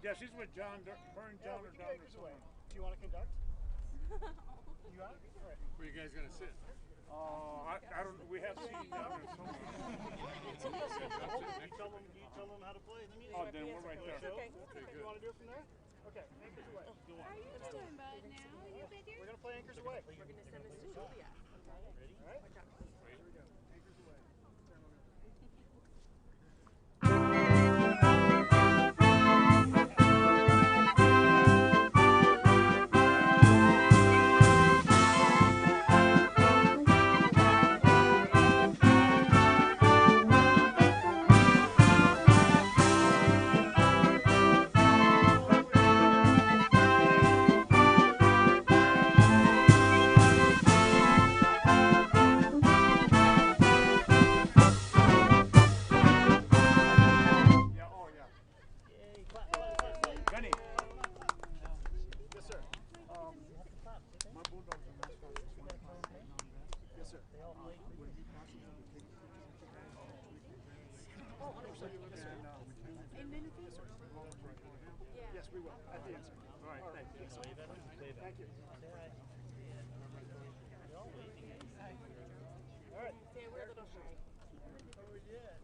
Yeah, she's with John. Her and John are down there somewhere. Do you want to conduct? You got it? All right. Where are you guys going to sit? I don't. We have seating down there somewhere. You tell them how to play. Oh, then we're right there. Okay. You want to do it from there? Okay. Anchors away. How are you doing, bud? Now you been here? We're gonna play anchors away. We're gonna send this to Julia. Ready? All right. Watch out. Here we go. Anchors away. Yes, we will. At the answer. All right. Thank you. Thank you. All right. Say we're a little shy. Oh, yeah.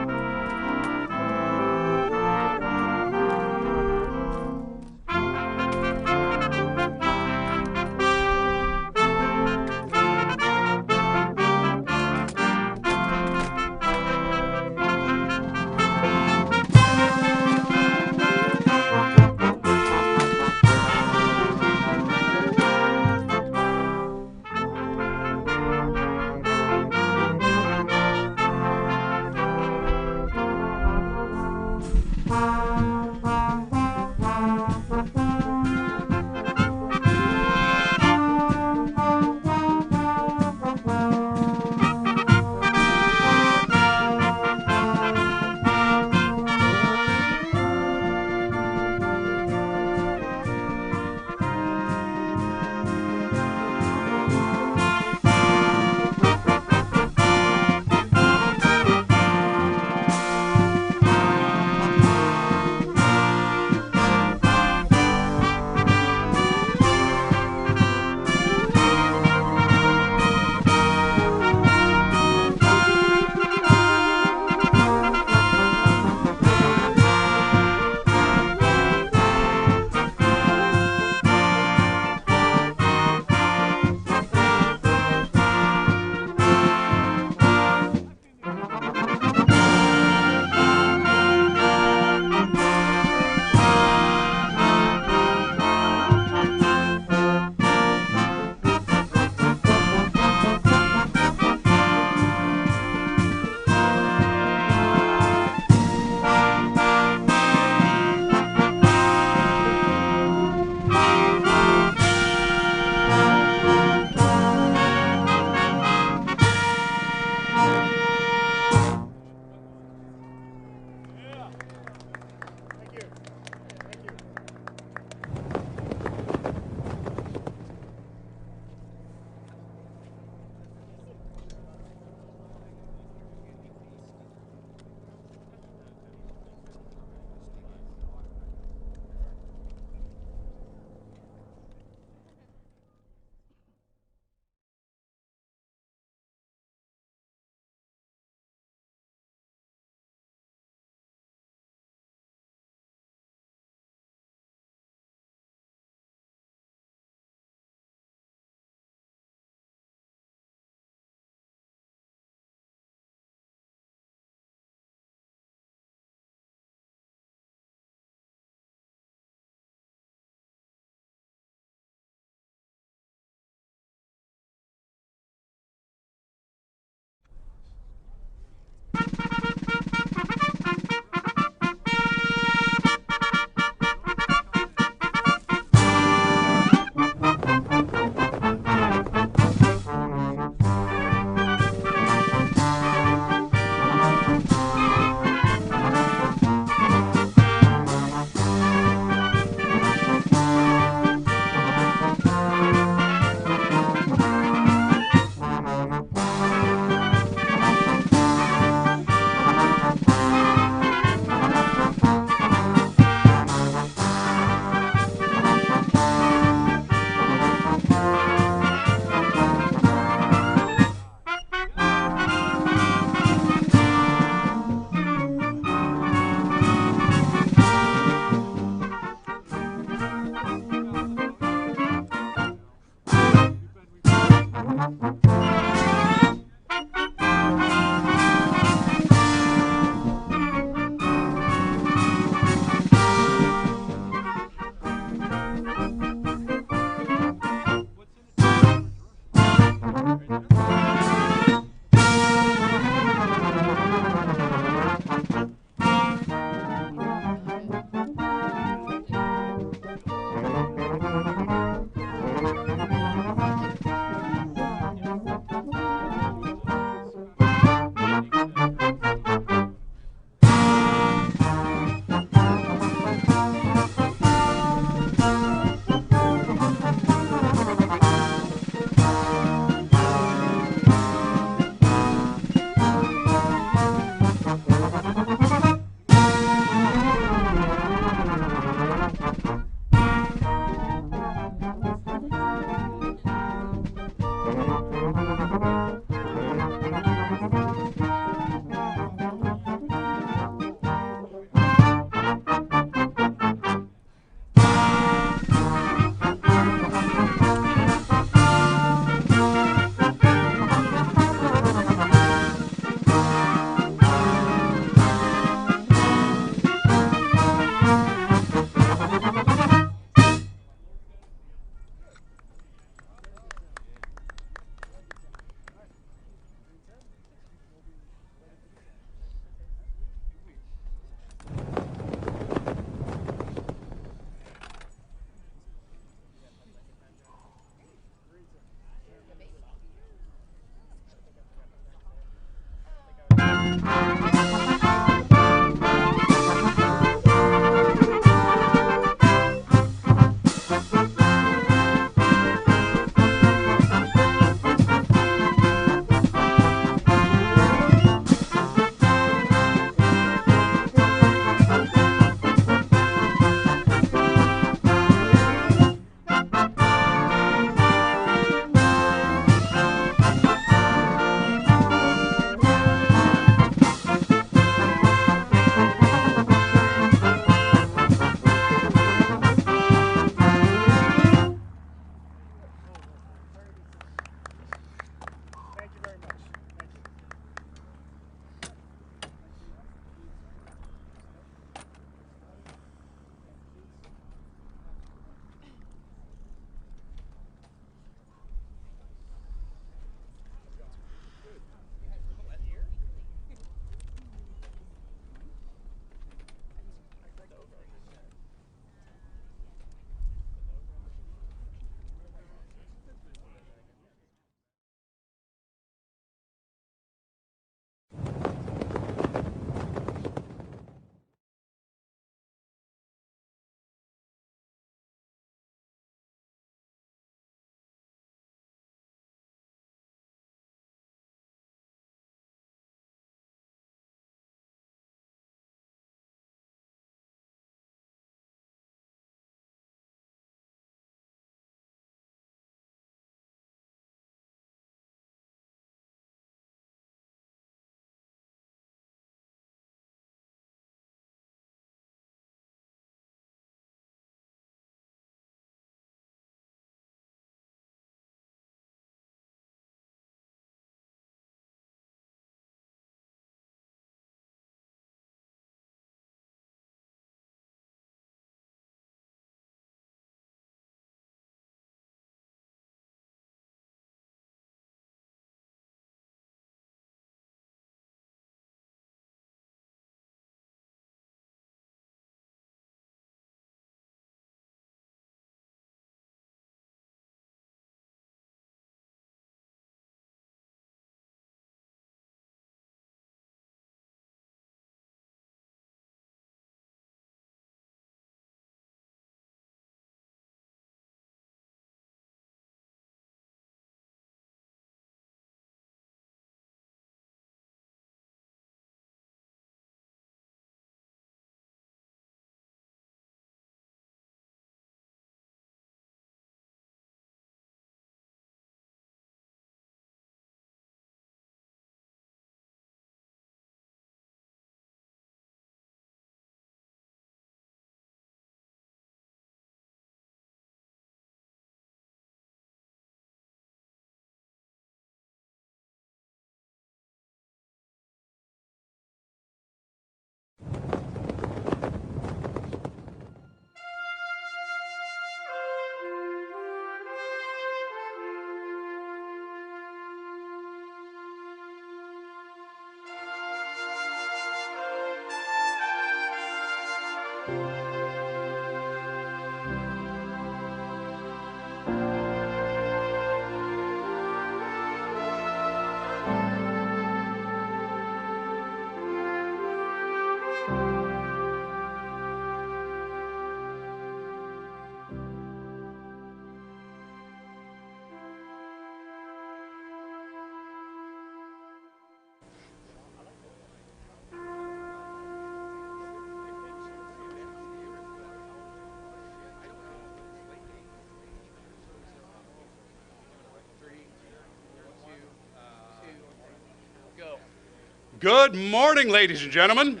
Good morning, ladies and gentlemen.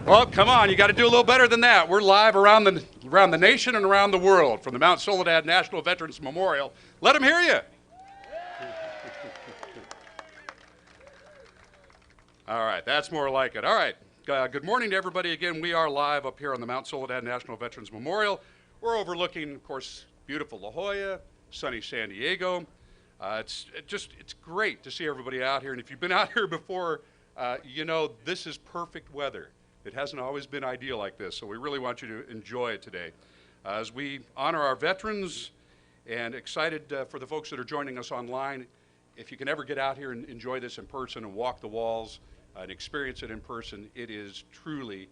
Well, come on, you got to do a little better than that. We're live around the nation and around the world from the Mount Soledad National Veterans Memorial. Let them hear you. All right, that's more like it. All right, good morning to everybody again. We are live up here on the Mount Soledad National Veterans Memorial. We're overlooking, of course, beautiful La Jolla, sunny San Diego. It's great to see everybody out here, and if you've been out here before, you know this is perfect weather. It hasn't always been ideal like this, so we really want you to enjoy it today. As we honor our veterans, and excited for the folks that are joining us online, if you can ever get out here and enjoy this in person and walk the walls and experience it in person, it is truly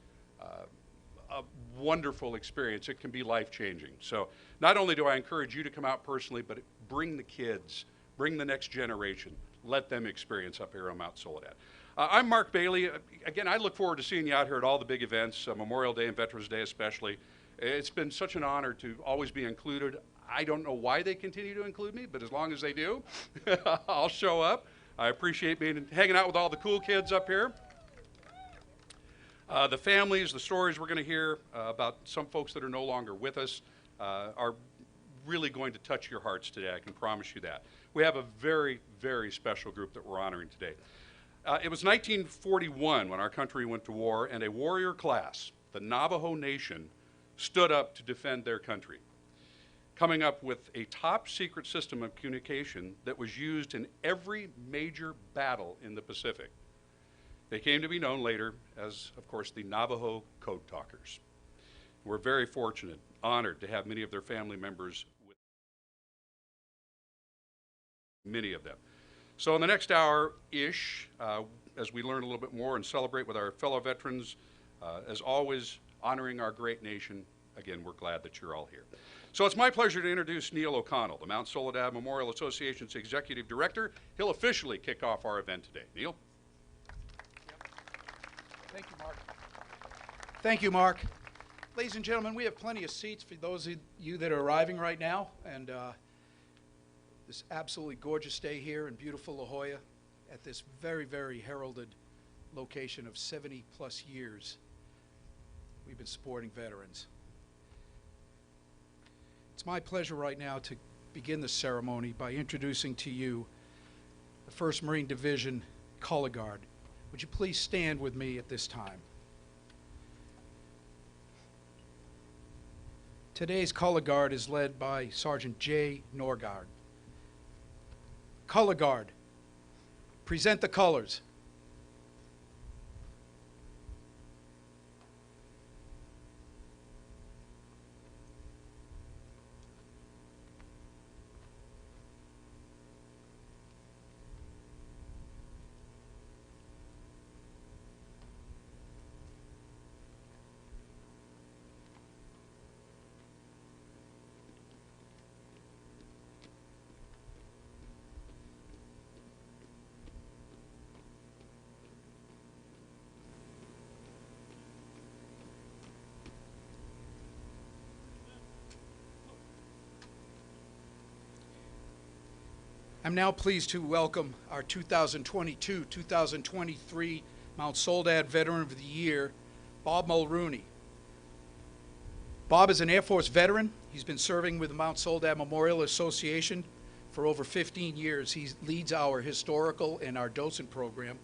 a wonderful experience. It can be life-changing. So not only do I encourage you to come out personally, but bring the kids, bring the next generation, let them experience up here on Mount Soledad. I'm Mark Bailey. Again, I look forward to seeing you out here at all the big events, Memorial Day and Veterans Day especially. It's been such an honor to always be included. I don't know why they continue to include me, but as long as they do, I'll show up. I appreciate hanging out with all the cool kids up here. The families, the stories we're going to hear about some folks that are no longer with us are really going to touch your hearts today. I can promise you that. We have a very, very special group that we're honoring today. It was 1941 when our country went to war, and a warrior class, the Navajo Nation, stood up to defend their country, coming up with a top secret system of communication that was used in every major battle in the Pacific. They came to be known later as, of course, the Navajo Code Talkers. We're very fortunate, honored to have many of their family members with many of them. So in the next hour-ish, as we learn a little bit more and celebrate with our fellow veterans, as always, honoring our great nation, again, we're glad that you're all here. So it's my pleasure to introduce Neil O'Connell, the Mount Soledad Memorial Association's Executive Director. He'll officially kick off our event today. Neil? Thank you, Mark. Thank you, Mark. Ladies and gentlemen, we have plenty of seats for those of you that are arriving right now, and this absolutely gorgeous day here in beautiful La Jolla at this very, very heralded location of 70-plus years we've been supporting veterans. It's my pleasure right now to begin the ceremony by introducing to you the 1st Marine Division Color Guard. Would you please stand with me at this time? Today's Color Guard is led by Sergeant J. Norgard. Color Guard, present the colors. I'm now pleased to welcome our 2022-2023 Mount Soledad Veteran of the Year, Bob Mulrooney. Bob is an Air Force veteran. He's been serving with the Mount Soledad Memorial Association for over 15 years. He leads our historical and our docent program,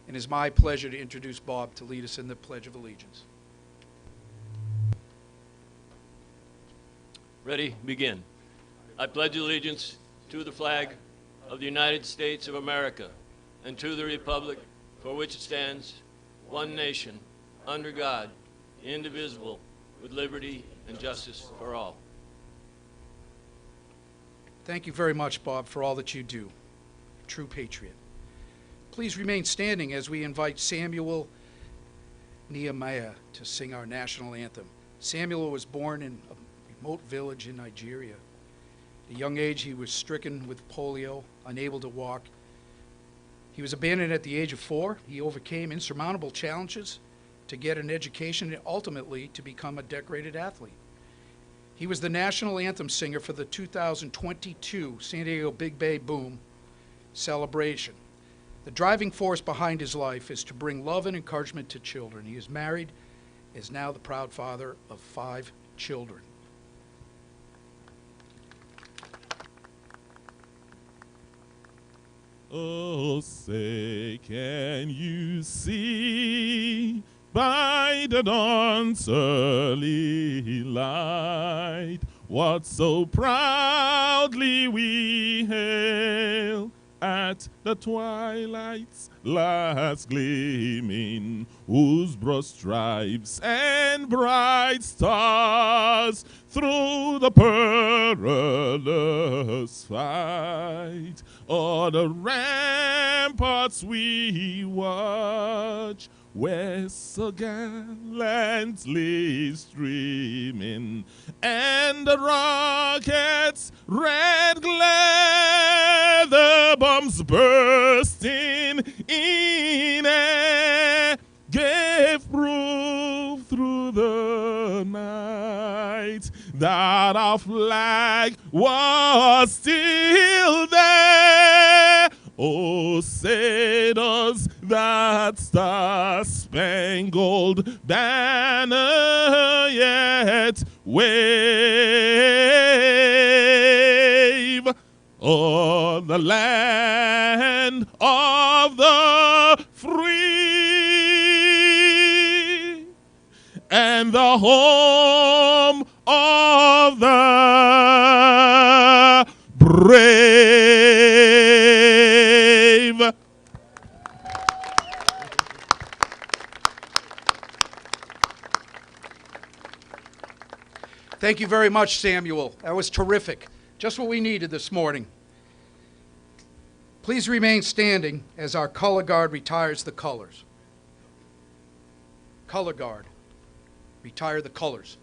and it's my pleasure to introduce Bob to lead us in the Pledge of Allegiance. Ready, begin. I pledge allegiance to the flag of the United States of America and to the republic for which it stands, one nation, under God, indivisible, with liberty and justice for all. Thank you very much, Bob, for all that you do. True patriot. Please remain standing as we invite Samuel Nehemiah to sing our national anthem. Samuel was born in a remote village in Nigeria. At a young age, he was stricken with polio, unable to walk. He was abandoned at the age of 4. He overcame insurmountable challenges to get an education and ultimately to become a decorated athlete. He was the national anthem singer for the 2022 San Diego Big Bay Boom celebration. The driving force behind his life is to bring love and encouragement to children. He is married, is now the proud father of 5 children. Oh, say, can you see by the dawn's early light what so proudly we hail at the twilight's last gleaming, whose broad stripes and bright stars through the perilous fight o'er the ramparts we watch, where so gallantly streaming, and the rockets' red glare, the bombs bursting in air, gave proof through the night that our flag was still there. Oh, say does that star-spangled banner yet wave o'er the land of the free and the home of the brave. Thank you very much, Samuel. That was terrific. Just what we needed this morning. Please remain standing as our color guard retires the colors. Color guard, retire the colors.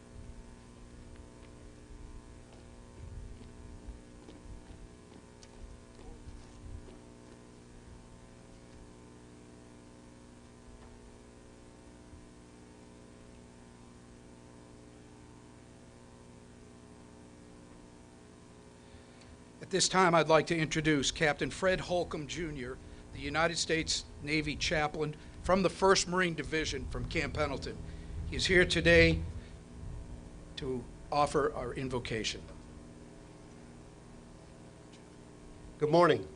At this time, I'd like to introduce Captain Fred Holcomb, Jr., the United States Navy chaplain from the 1st Marine Division from Camp Pendleton. He is here today to offer our invocation. Good morning.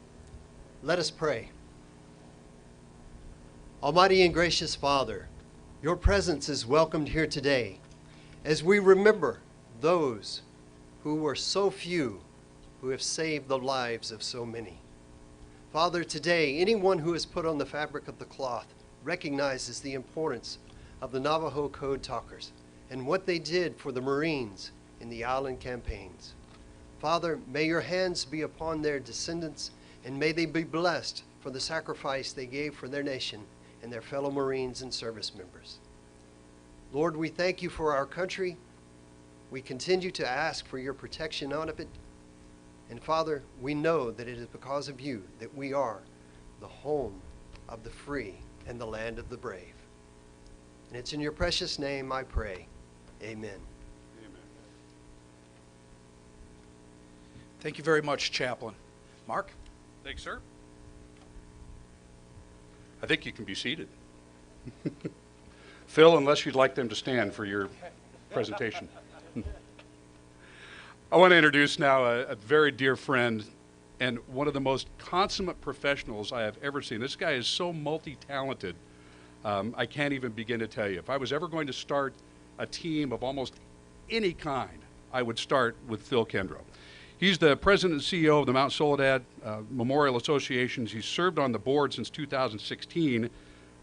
Let us pray. Almighty and gracious Father, your presence is welcomed here today as we remember those who were so few who have saved the lives of so many. Father, today, anyone who has put on the fabric of the cloth recognizes the importance of the Navajo Code Talkers and what they did for the Marines in the island campaigns. Father, may your hands be upon their descendants, and may they be blessed for the sacrifice they gave for their nation and their fellow Marines and service members. Lord, we thank you for our country. We continue to ask for your protection on it. And Father, we know that it is because of you that we are the home of the free and the land of the brave. And it's in your precious name I pray. Amen. Amen. Thank you very much, Chaplain. Mark? Thanks, sir. I think you can be seated. Phil, unless you'd like them to stand for your presentation. I want to introduce now a very dear friend and one of the most consummate professionals I have ever seen. This guy is so multi-talented, I can't even begin to tell you. If I was ever going to start a team of almost any kind, I would start with Phil Kendrow. He's the president and CEO of the Mount Soledad Memorial Associations. He's served on the board since 2016,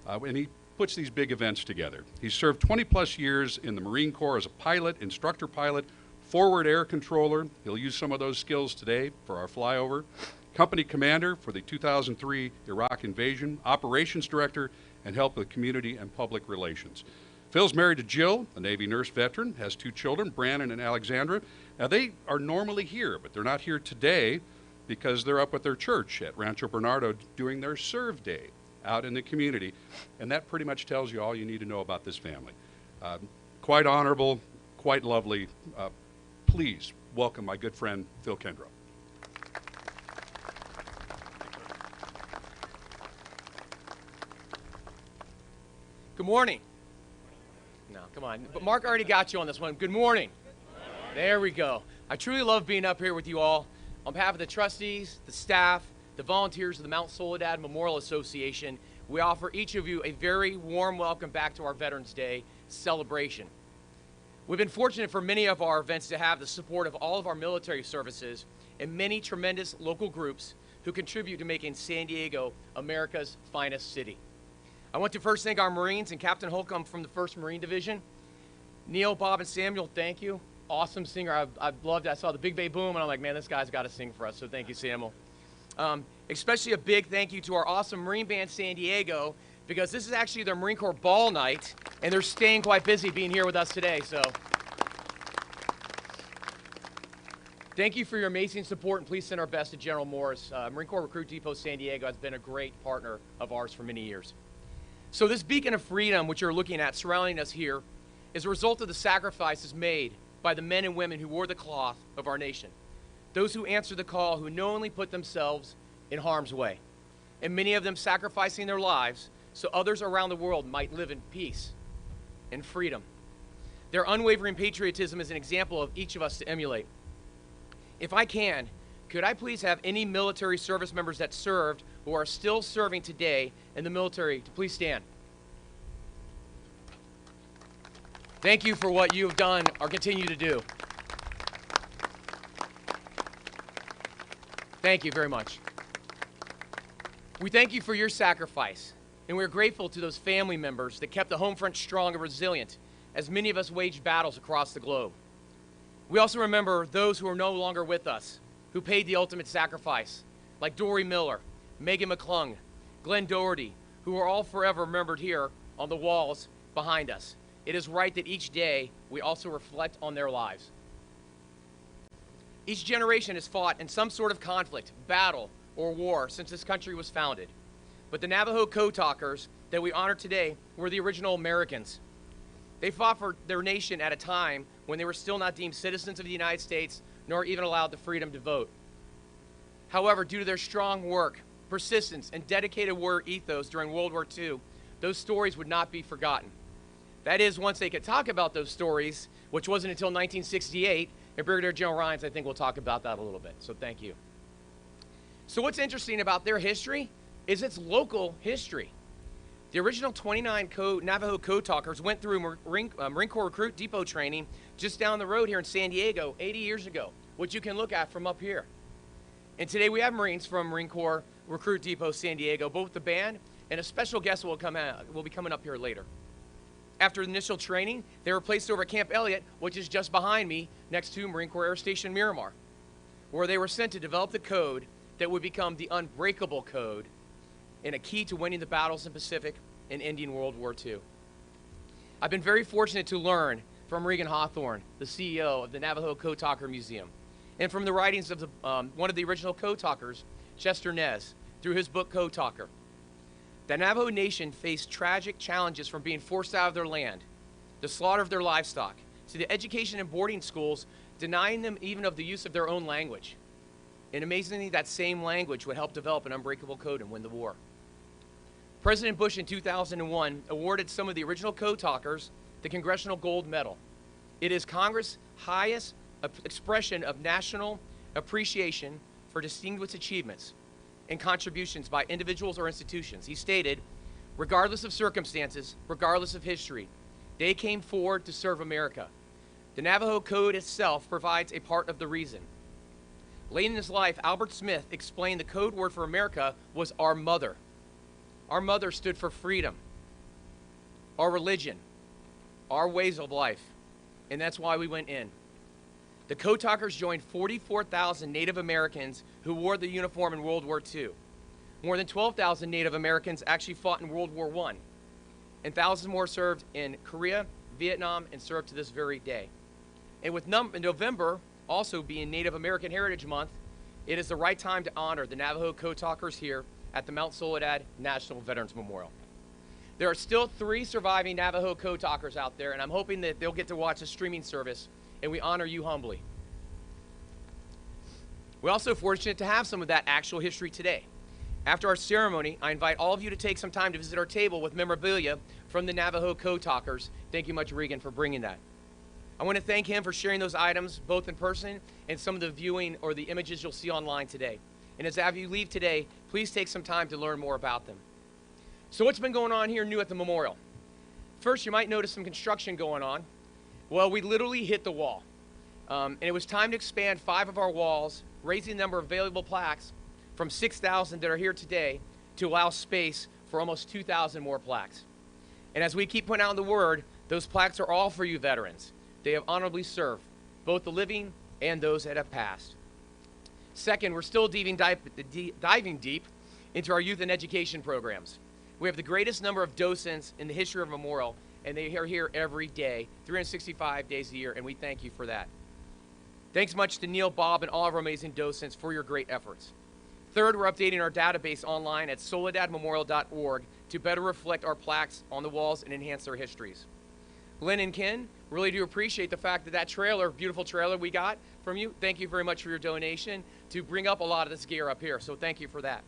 and he puts these big events together. He's served 20 plus years in the Marine Corps as a pilot, instructor pilot, forward air controller. He'll use some of those skills today for our flyover. Company commander for the 2003 Iraq invasion, operations director, and help with community and public relations. Phil's married to Jill, a Navy nurse veteran, has 2 children, Brandon and Alexandra. Now they are normally here, but they're not here today because they're up at their church at Rancho Bernardo doing their serve day out in the community. And that pretty much tells you all you need to know about this family. Quite honorable, quite lovely. Please welcome my good friend, Phil Kendrow. Good morning. No, come on. But Mark already got you on this one. Good morning. There we go. I truly love being up here with you all. On behalf of the trustees, the staff, the volunteers of the Mount Soledad Memorial Association, we offer each of you a very warm welcome back to our Veterans Day celebration. We've been fortunate for many of our events to have the support of all of our military services and many tremendous local groups who contribute to making San Diego America's finest city. I want to first thank our Marines and Captain Holcomb from the 1st Marine Division. Neil, Bob, and Samuel, thank you. Awesome singer. I loved it. I saw the Big Bay Boom, and I'm like, man, this guy's got to sing for us, so thank you, Samuel. Especially a big thank you to our awesome Marine Band San Diego, because this is actually their Marine Corps ball night, and they're staying quite busy being here with us today, so. Thank you for your amazing support, and please send our best to General Morris. Marine Corps Recruit Depot San Diego has been a great partner of ours for many years. So this beacon of freedom, which you're looking at surrounding us here, is a result of the sacrifices made by the men and women who wore the cloth of our nation. Those who answered the call, who knowingly put themselves in harm's way, and many of them sacrificing their lives so others around the world might live in peace and freedom. Their unwavering patriotism is an example of each of us to emulate. If I can, could I please have any military service members that served who are still serving today in the military to please stand? Thank you for what you have done or continue to do. Thank you very much. We thank you for your sacrifice, and we're grateful to those family members that kept the home front strong and resilient as many of us waged battles across the globe. We also remember those who are no longer with us, who paid the ultimate sacrifice, like Dory Miller, Megan McClung, Glenn Doherty, who are all forever remembered here on the walls behind us. It is right that each day we also reflect on their lives. Each generation has fought in some sort of conflict, battle, or war since this country was founded. But the Navajo Code Talkers that we honor today were the original Americans. They fought for their nation at a time when they were still not deemed citizens of the United States, nor even allowed the freedom to vote. However, due to their strong work, persistence, and dedicated warrior ethos during World War II, those stories would not be forgotten. That is, once they could talk about those stories, which wasn't until 1968, and Brigadier General Rhines, I think we'll talk about that a little bit, so thank you. So what's interesting about their history is its local history. The original 29 Navajo Code Talkers went through Marine Corps Recruit Depot training just down the road here in San Diego 80 years ago, which you can look at from up here. And today we have Marines from Marine Corps Recruit Depot San Diego, both the band and a special guest will be coming up here later. After initial training, they were placed over at Camp Elliott, which is just behind me, next to Marine Corps Air Station Miramar, where they were sent to develop the code that would become the unbreakable code and a key to winning the battles in Pacific and ending World War II. I've been very fortunate to learn from Regan Hawthorne, the CEO of the Navajo Code Talkers Museum, and from the writings of one of the original Code Talkers, Chester Nez, through his book Code Talker. The Navajo Nation faced tragic challenges from being forced out of their land, the slaughter of their livestock, to the education in boarding schools, denying them even of the use of their own language. And amazingly, that same language would help develop an unbreakable code and win the war. President Bush in 2001 awarded some of the original Code Talkers the Congressional Gold Medal. It is Congress' highest expression of national appreciation for distinguished achievements and contributions by individuals or institutions. He stated, regardless of circumstances, regardless of history, they came forward to serve America. The Navajo Code itself provides a part of the reason. Late in his life, Albert Smith explained the code word for America was our mother. Our mother stood for freedom, our religion, our ways of life, and that's why we went in. The Code Talkers joined 44,000 Native Americans who wore the uniform in World War II. More than 12,000 Native Americans actually fought in World War I, and thousands more served in Korea, Vietnam, and served to this very day. And with November also being Native American Heritage Month, it is the right time to honor the Navajo Code Talkers here at the Mount Soledad National Veterans Memorial. There are still 3 surviving Navajo Code Talkers out there, and I'm hoping that they'll get to watch the streaming service, and we honor you humbly. We're also fortunate to have some of that actual history today. After our ceremony, I invite all of you to take some time to visit our table with memorabilia from the Navajo Code Talkers. Thank you much, Regan, for bringing that. I want to thank him for sharing those items, both in person and some of the viewing or the images you'll see online today. And as you leave today, please take some time to learn more about them. So what's been going on here new at the memorial? First, you might notice some construction going on. Well, we literally hit the wall. And it was time to expand 5 of our walls, raising the number of available plaques from 6,000 that are here today to allow space for almost 2,000 more plaques. And as we keep putting out the word, those plaques are all for you veterans. They have honorably served, both the living and those that have passed. Second, we're still diving deep into our youth and education programs. We have the greatest number of docents in the history of Memorial, and they are here every day, 365 days a year, and we thank you for that. Thanks much to Neil, Bob, and all of our amazing docents for your great efforts. Third, we're updating our database online at soledadmemorial.org to better reflect our plaques on the walls and enhance their histories. Lynn and Ken, really do appreciate the fact that trailer, beautiful trailer we got from you, thank you very much for your donation to bring up a lot of this gear up here, so thank you for that.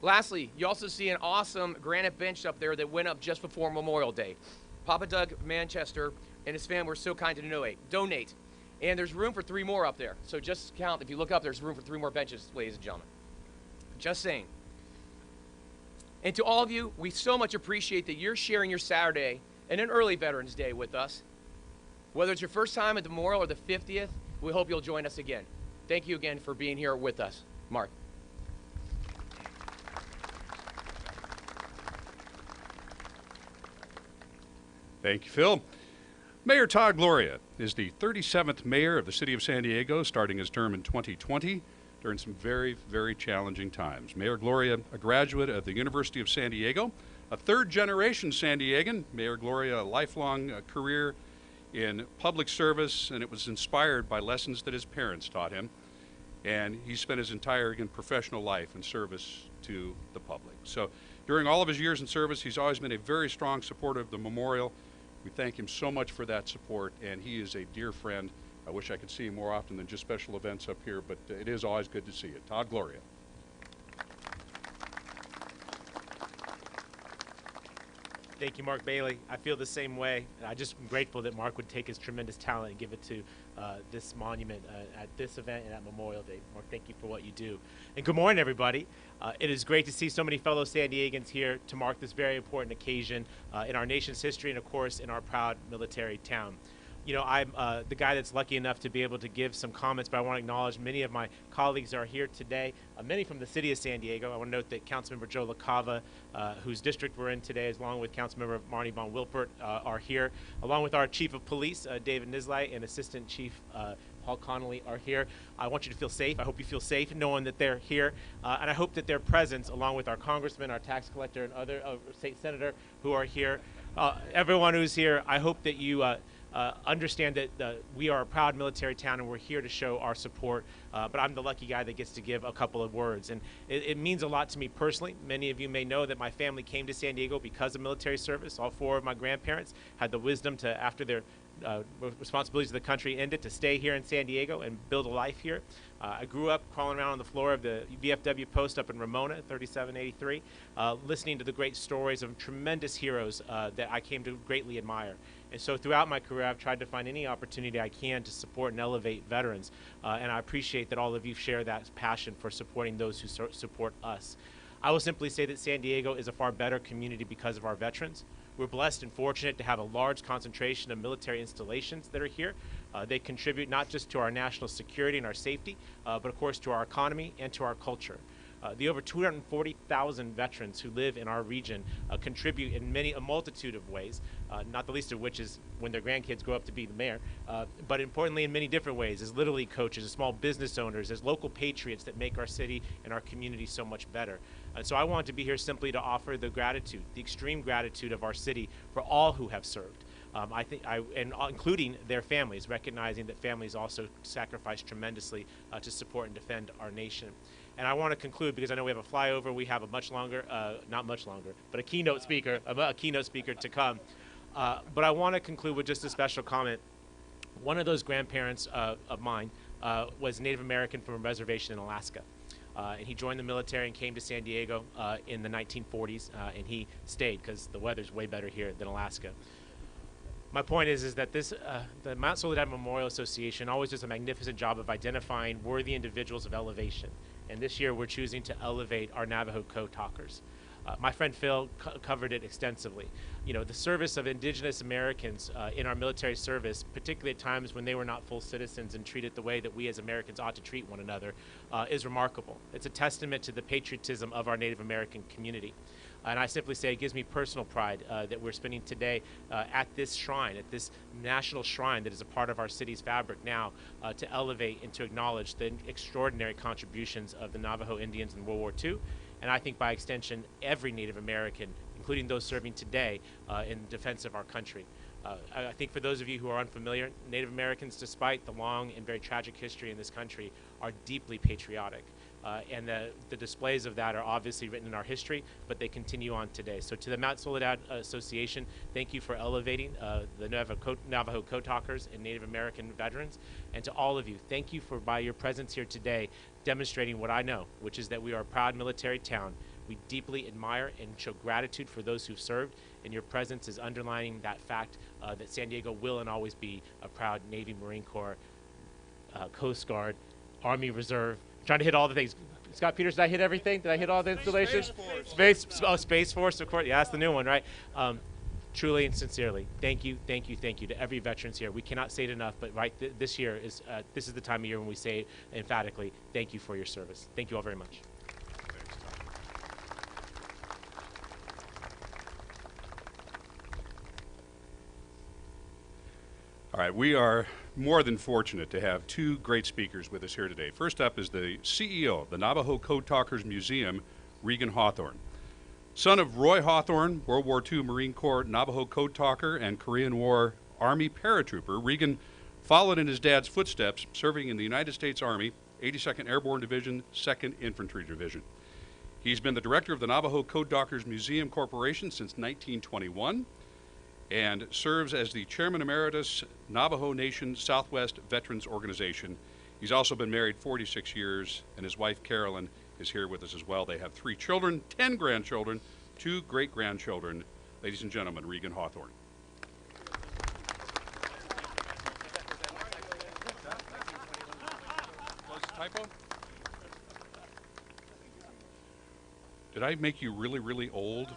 Lastly, you also see an awesome granite bench up there that went up just before Memorial Day. Papa Doug Manchester and his family were so kind to donate. And there's room for 3 more up there, so just count, if you look up, there's room for 3 more benches, ladies and gentlemen. Just saying. And to all of you, we so much appreciate that you're sharing your Saturday and an early Veterans Day with us. Whether it's your first time at the Memorial or the 50th, we hope you'll join us again. Thank you again for being here with us. Mark. Thank you, Phil. Mayor Todd Gloria is the 37th mayor of the city of San Diego, starting his term in 2020 during some very, very challenging times. Mayor Gloria, a graduate of the University of San Diego, a third-generation San Diegan. Mayor Gloria, a lifelong career in public service, and it was inspired by lessons that his parents taught him. And he spent his entire, professional life in service to the public. So during all of his years in service, he's always been a very strong supporter of the memorial. We thank him so much for that support, and he is a dear friend. I wish I could see him more often than just special events up here, but it is always good to see you. Todd Gloria. Thank you, Mark Bailey. I feel the same way. I just am grateful that Mark would take his tremendous talent and give it to this monument at this event and at Memorial Day. Mark, thank you for what you do. And good morning, everybody. It is great to see so many fellow San Diegans here to mark this very important occasion in our nation's history and, of course, in our proud military town. You know, I'm the guy that's lucky enough to be able to give some comments, but I want to acknowledge many of my colleagues are here today, many from the city of San Diego. I want to note that Councilmember Joe LaCava, whose district we're in today, along with Councilmember Marnie Von Wilpert, are here, along with our Chief of Police, David Nisley, and Assistant Chief Paul Connolly are here. I want you to feel safe. I hope you feel safe knowing that they're here. And I hope that their presence, along with our congressman, our tax collector, and other state senator who are here, everyone who's here, I hope that you understand that we are a proud military town and we're here to show our support, but I'm the lucky guy that gets to give a couple of words. And it means a lot to me personally. Many of you may know that my family came to San Diego because of military service. All 4 of my grandparents had the wisdom to, after their responsibilities of the country ended, to stay here in San Diego and build a life here. I grew up crawling around on the floor of the VFW post up in Ramona, 3783, listening to the great stories of tremendous heroes that I came to greatly admire. And so throughout my career, I've tried to find any opportunity I can to support and elevate veterans. And I appreciate that all of you share that passion for supporting those who support us. I will simply say that San Diego is a far better community because of our veterans. We're blessed and fortunate to have a large concentration of military installations that are here. They contribute not just to our national security and our safety, but of course to our economy and to our culture. The over 240,000 veterans who live in our region contribute in a multitude of ways, not the least of which is when their grandkids grow up to be the mayor, but importantly in many different ways, as Little League coaches, as small business owners, as local patriots that make our city and our community so much better. And so I want to be here simply to offer the gratitude, the extreme gratitude of our city for all who have served. Including their families, recognizing that families also sacrifice tremendously to support and defend our nation. And I want to conclude, because I know we have a flyover, we have a much longer, not much longer, but a keynote speaker to come. But I want to conclude with just a special comment. One of those grandparents of mine was Native American from a reservation in Alaska. And he joined the military and came to San Diego in the 1940s, and he stayed because the weather's way better here than Alaska. My point is that the Mount Soledad Memorial Association always does a magnificent job of identifying worthy individuals of elevation. And this year we're choosing to elevate our Navajo Code Talkers. My friend Phil covered it extensively. You know, the service of indigenous Americans in our military service, particularly at times when they were not full citizens and treated the way that we as Americans ought to treat one another, is remarkable. It's a testament to the patriotism of our Native American community. And I simply say it gives me personal pride that we're spending today at this shrine, at this national shrine that is a part of our city's fabric now, to elevate and to acknowledge the extraordinary contributions of the Navajo Indians in World War II. And I think by extension, every Native American, including those serving today in defense of our country. I think for those of you who are unfamiliar, Native Americans, despite the long and very tragic history in this country, are deeply patriotic. And the displays of that are obviously written in our history, but they continue on today. So to the Mount Soledad Association, thank you for elevating the Navajo Code Talkers and Native American veterans. And to all of you, thank you for, by your presence here today, demonstrating what I know, which is that we are a proud military town. We deeply admire and show gratitude for those who've served, and your presence is underlining that fact that San Diego will and always be a proud Navy, Marine Corps, Coast Guard, Army Reserve. I'm trying to hit all the things. Scott Peters, did I hit everything? Did I hit all the installations? Space Force, of course. Yeah, that's the new one, right? Truly and sincerely, thank you to every veterans here. We cannot say it enough, but this year is this is the time of year when we say it emphatically. Thank you for your service. Thank you all very much. All right, we are more than fortunate to have two great speakers with us here today. First up is the CEO of the Navajo Code Talkers Museum, Regan Hawthorne. Son of Roy Hawthorne, World War II Marine Corps Navajo Code Talker and Korean War Army paratrooper, Regan followed in his dad's footsteps, serving in the United States Army, 82nd Airborne Division, 2nd Infantry Division. He's been the director of the Navajo Code Talkers Museum Corporation since 1921 and serves as the Chairman Emeritus, Navajo Nation Southwest Veterans Organization. He's also been married 46 years, and his wife, Carolyn, is here with us as well. They have 3 children, 10 grandchildren, 2 great-grandchildren. Ladies and gentlemen, Regan Hawthorne. Typo? Did I make you really, really old?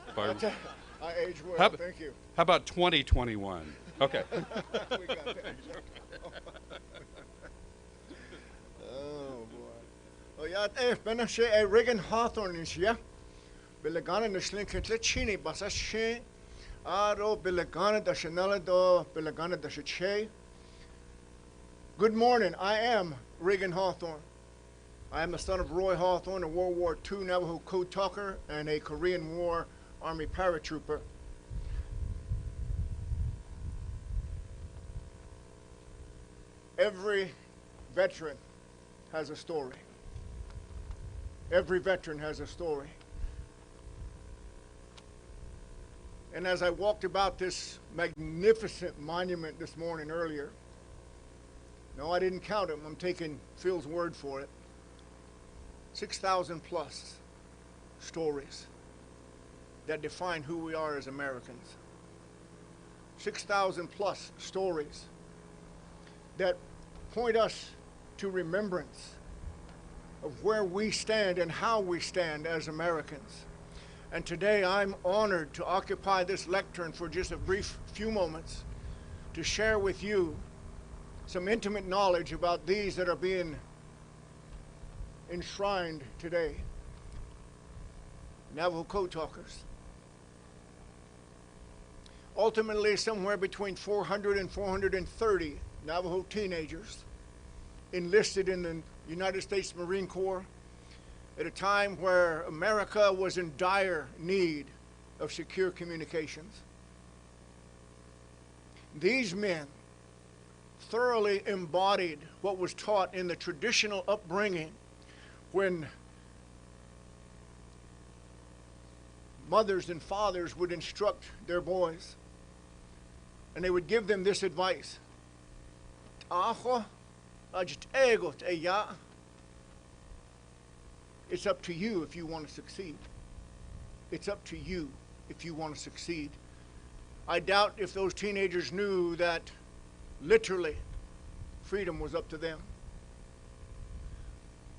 I age well, thank you. How about 2021? Okay. We got that. Oh, boy. Oh, yeah, ben a Regan Hawthorne is here. Bilagana the Slinkin Chini, Basashe, Aro, Bilagana the Chanela do, Bilagana the Shache. Good morning, I am Regan Hawthorne. I am the son of Roy Hawthorne, a World War II Navajo Code Talker and a Korean War Army paratrooper. Every veteran has a story. Every veteran has a story. And as I walked about this magnificent monument this morning earlier, no, I didn't count them. I'm taking Phil's word for it. 6,000 plus stories that define who we are as Americans. 6,000 plus stories that point us to remembrance of where we stand and how we stand as Americans. And today I'm honored to occupy this lectern for just a brief few moments to share with you some intimate knowledge about these that are being enshrined today. Navajo Code Talkers. Ultimately, somewhere between 400 and 430 Navajo teenagers enlisted in the United States Marine Corps at a time where America was in dire need of secure communications. These men thoroughly embodied what was taught in the traditional upbringing when mothers and fathers would instruct their boys. And they would give them this advice. It's up to you if you want to succeed. It's up to you if you want to succeed. I doubt if those teenagers knew that literally freedom was up to them.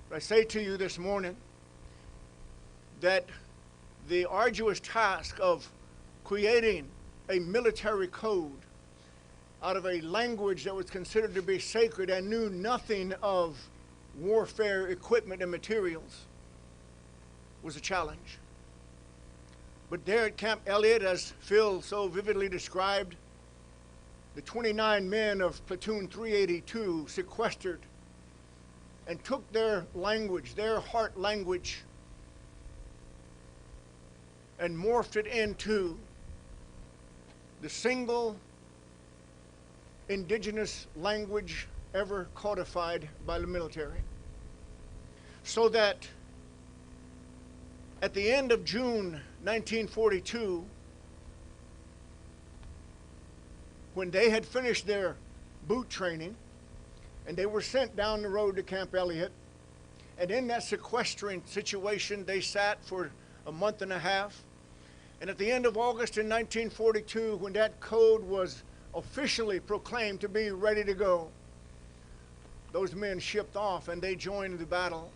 But I say to you this morning that the arduous task of creating a military code out of a language that was considered to be sacred and knew nothing of warfare equipment and materials was a challenge. But there at Camp Elliott, as Phil so vividly described, the 29 men of Platoon 382 sequestered and took their language, their heart language, and morphed it into the single indigenous language ever codified by the military. So that at the end of June 1942, when they had finished their boot training and they were sent down the road to Camp Elliott, and in that sequestering situation they sat for a month and a half, and at the end of August in 1942, when that code was officially proclaimed to be ready to go, those men shipped off and they joined the battle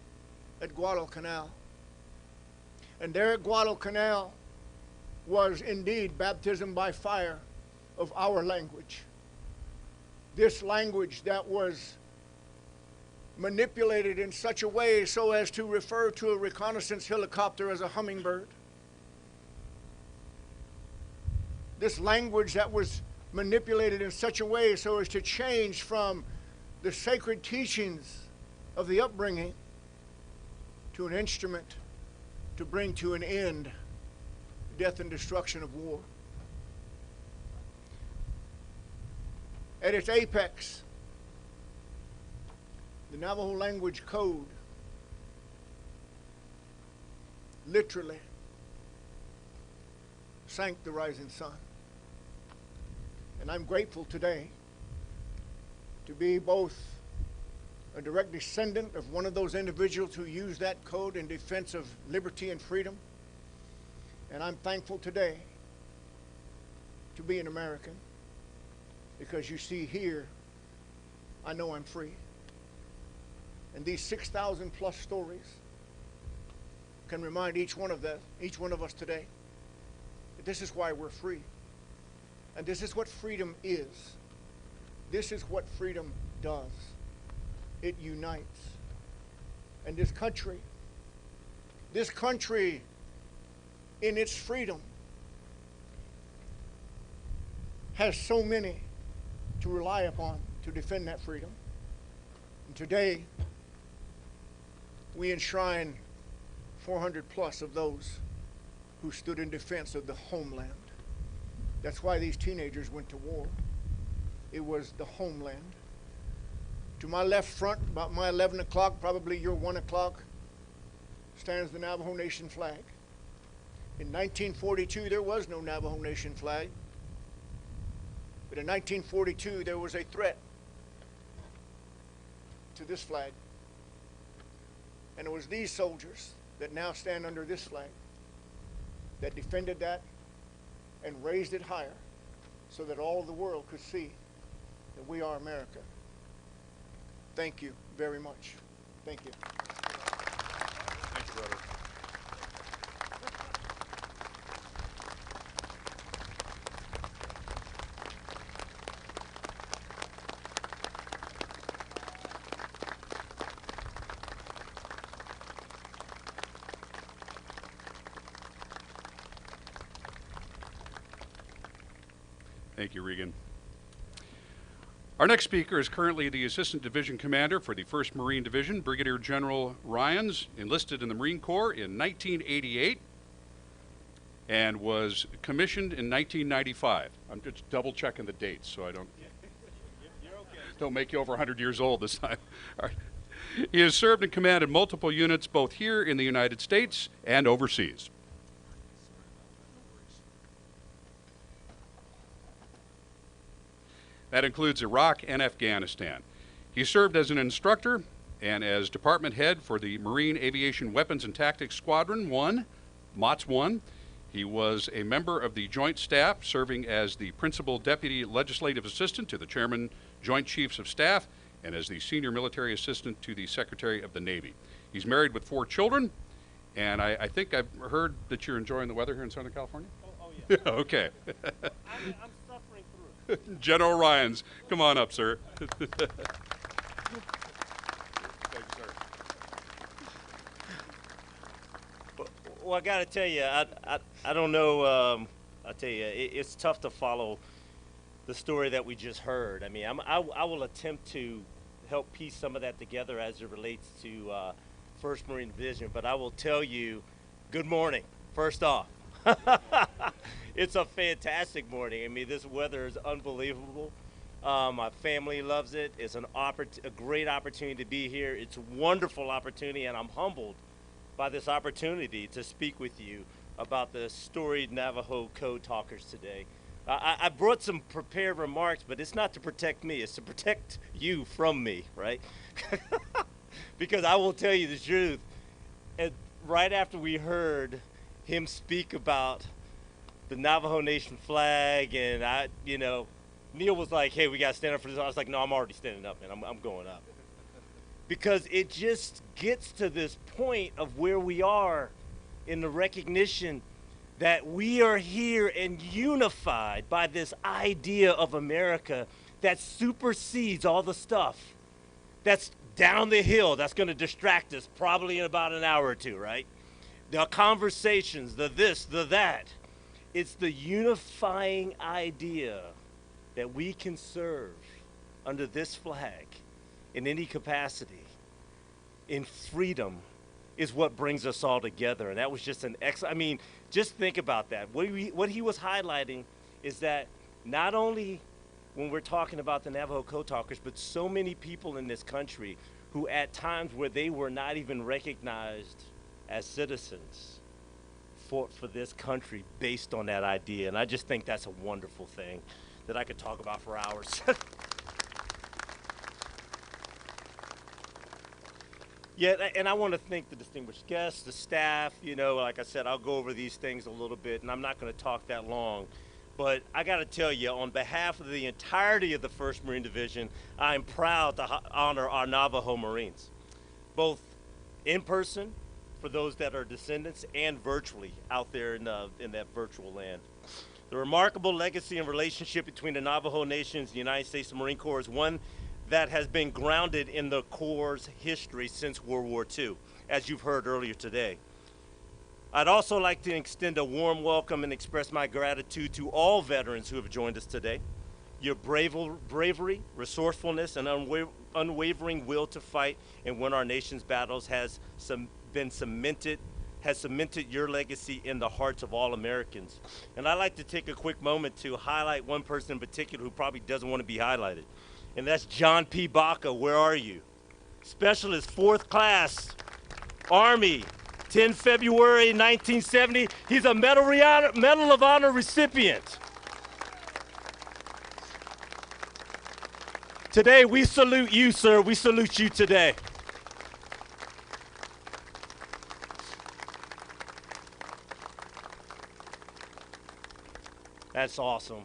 at Guadalcanal. And there at Guadalcanal was indeed baptism by fire of our language. This language that was manipulated in such a way so as to refer to a reconnaissance helicopter as a hummingbird. This language that was manipulated in such a way so as to change from the sacred teachings of the upbringing to an instrument to bring to an end death and destruction of war. At its apex, the Navajo language code literally sank the rising sun. And I'm grateful today to be both a direct descendant of one of those individuals who used that code in defense of liberty and freedom. And I'm thankful today to be an American, because you see here, I know I'm free. And these 6,000 plus stories can remind each one of us today that this is why we're free. And this is what freedom is. This is what freedom does. It unites. And this country in its freedom has so many to rely upon to defend that freedom. And today, we enshrine 400 plus of those who stood in defense of the homeland. That's why these teenagers went to war. It was the homeland. To my left front, about my 11 o'clock, probably your 1 o'clock, stands the Navajo Nation flag. In 1942, there was no Navajo Nation flag. But in 1942, there was a threat to this flag. And it was these soldiers that now stand under this flag that defended that and raised it higher so that all of the world could see that we are America. Thank you very much. Thank you. Thanks, brother. Thank you, Regan. Our next speaker is currently the Assistant Division Commander for the 1st Marine Division, Brigadier General Ryans, enlisted in the Marine Corps in 1988 and was commissioned in 1995. I'm just double checking the dates so I don't make you over 100 years old this time. All right. He has served and commanded multiple units both here in the United States and overseas. That includes Iraq and Afghanistan. He served as an instructor and as department head for the Marine Aviation Weapons and Tactics Squadron 1, MOTS 1. He was a member of the Joint Staff, serving as the Principal Deputy Legislative Assistant to the Chairman, Joint Chiefs of Staff, and as the Senior Military Assistant to the Secretary of the Navy. He's married with 4 children, and I think I've heard that you're enjoying the weather here in Southern California? Oh yeah. Okay. I'm suffering through it. General Ryans, come on up, sir. Thank you, sir. Well, I got to tell you, I don't know. I tell you, it's tough to follow the story that we just heard. I mean, I will attempt to help piece some of that together as it relates to 1st Marine Division, but I will tell you, good morning, first off. It's a fantastic morning. I mean, this weather is unbelievable. My family loves it. It's a great opportunity to be here. It's a wonderful opportunity, and I'm humbled by this opportunity to speak with you about the storied Navajo Code Talkers today. I brought some prepared remarks, but it's not to protect me. It's to protect you from me, right? Because I will tell you the truth. Right after we heard him speak about the Navajo Nation flag, and Neil was like, hey, we got to stand up for this. I was like, no, I'm already standing up, man. I'm going up. Because it just gets to this point of where we are in the recognition that we are here and unified by this idea of America that supersedes all the stuff that's down the hill that's going to distract us probably in about an hour or two, right? The conversations, the this, the that. It's the unifying idea that we can serve under this flag in any capacity, in freedom, is what brings us all together. And that was just an excellent, I mean, just think about that. What he was highlighting is that not only when we're talking about the Navajo Code Talkers, but so many people in this country who at times where they were not even recognized as citizens for this country based on that idea. And I just think that's a wonderful thing that I could talk about for hours. Yeah, and I want to thank the distinguished guests, the staff. Like I said, I'll go over these things a little bit, and I'm not going to talk that long. But I got to tell you, on behalf of the entirety of the 1st Marine Division, I'm proud to honor our Navajo Marines, both in person, for those that are descendants, and virtually out there in that virtual land. The remarkable legacy and relationship between the Navajo Nation and the United States Marine Corps is one that has been grounded in the Corps' history since World War II, as you've heard earlier today. I'd also like to extend a warm welcome and express my gratitude to all veterans who have joined us today. Your bravery, resourcefulness, and unwavering will to fight and win our nation's battles has cemented your legacy in the hearts of all Americans. And I'd like to take a quick moment to highlight one person in particular who probably doesn't want to be highlighted. And that's John P. Baca. Where are you? Specialist, 4th class, Army, 10 February 1970. He's a Medal of Honor recipient. Today, we salute you, sir. We salute you today. That's awesome.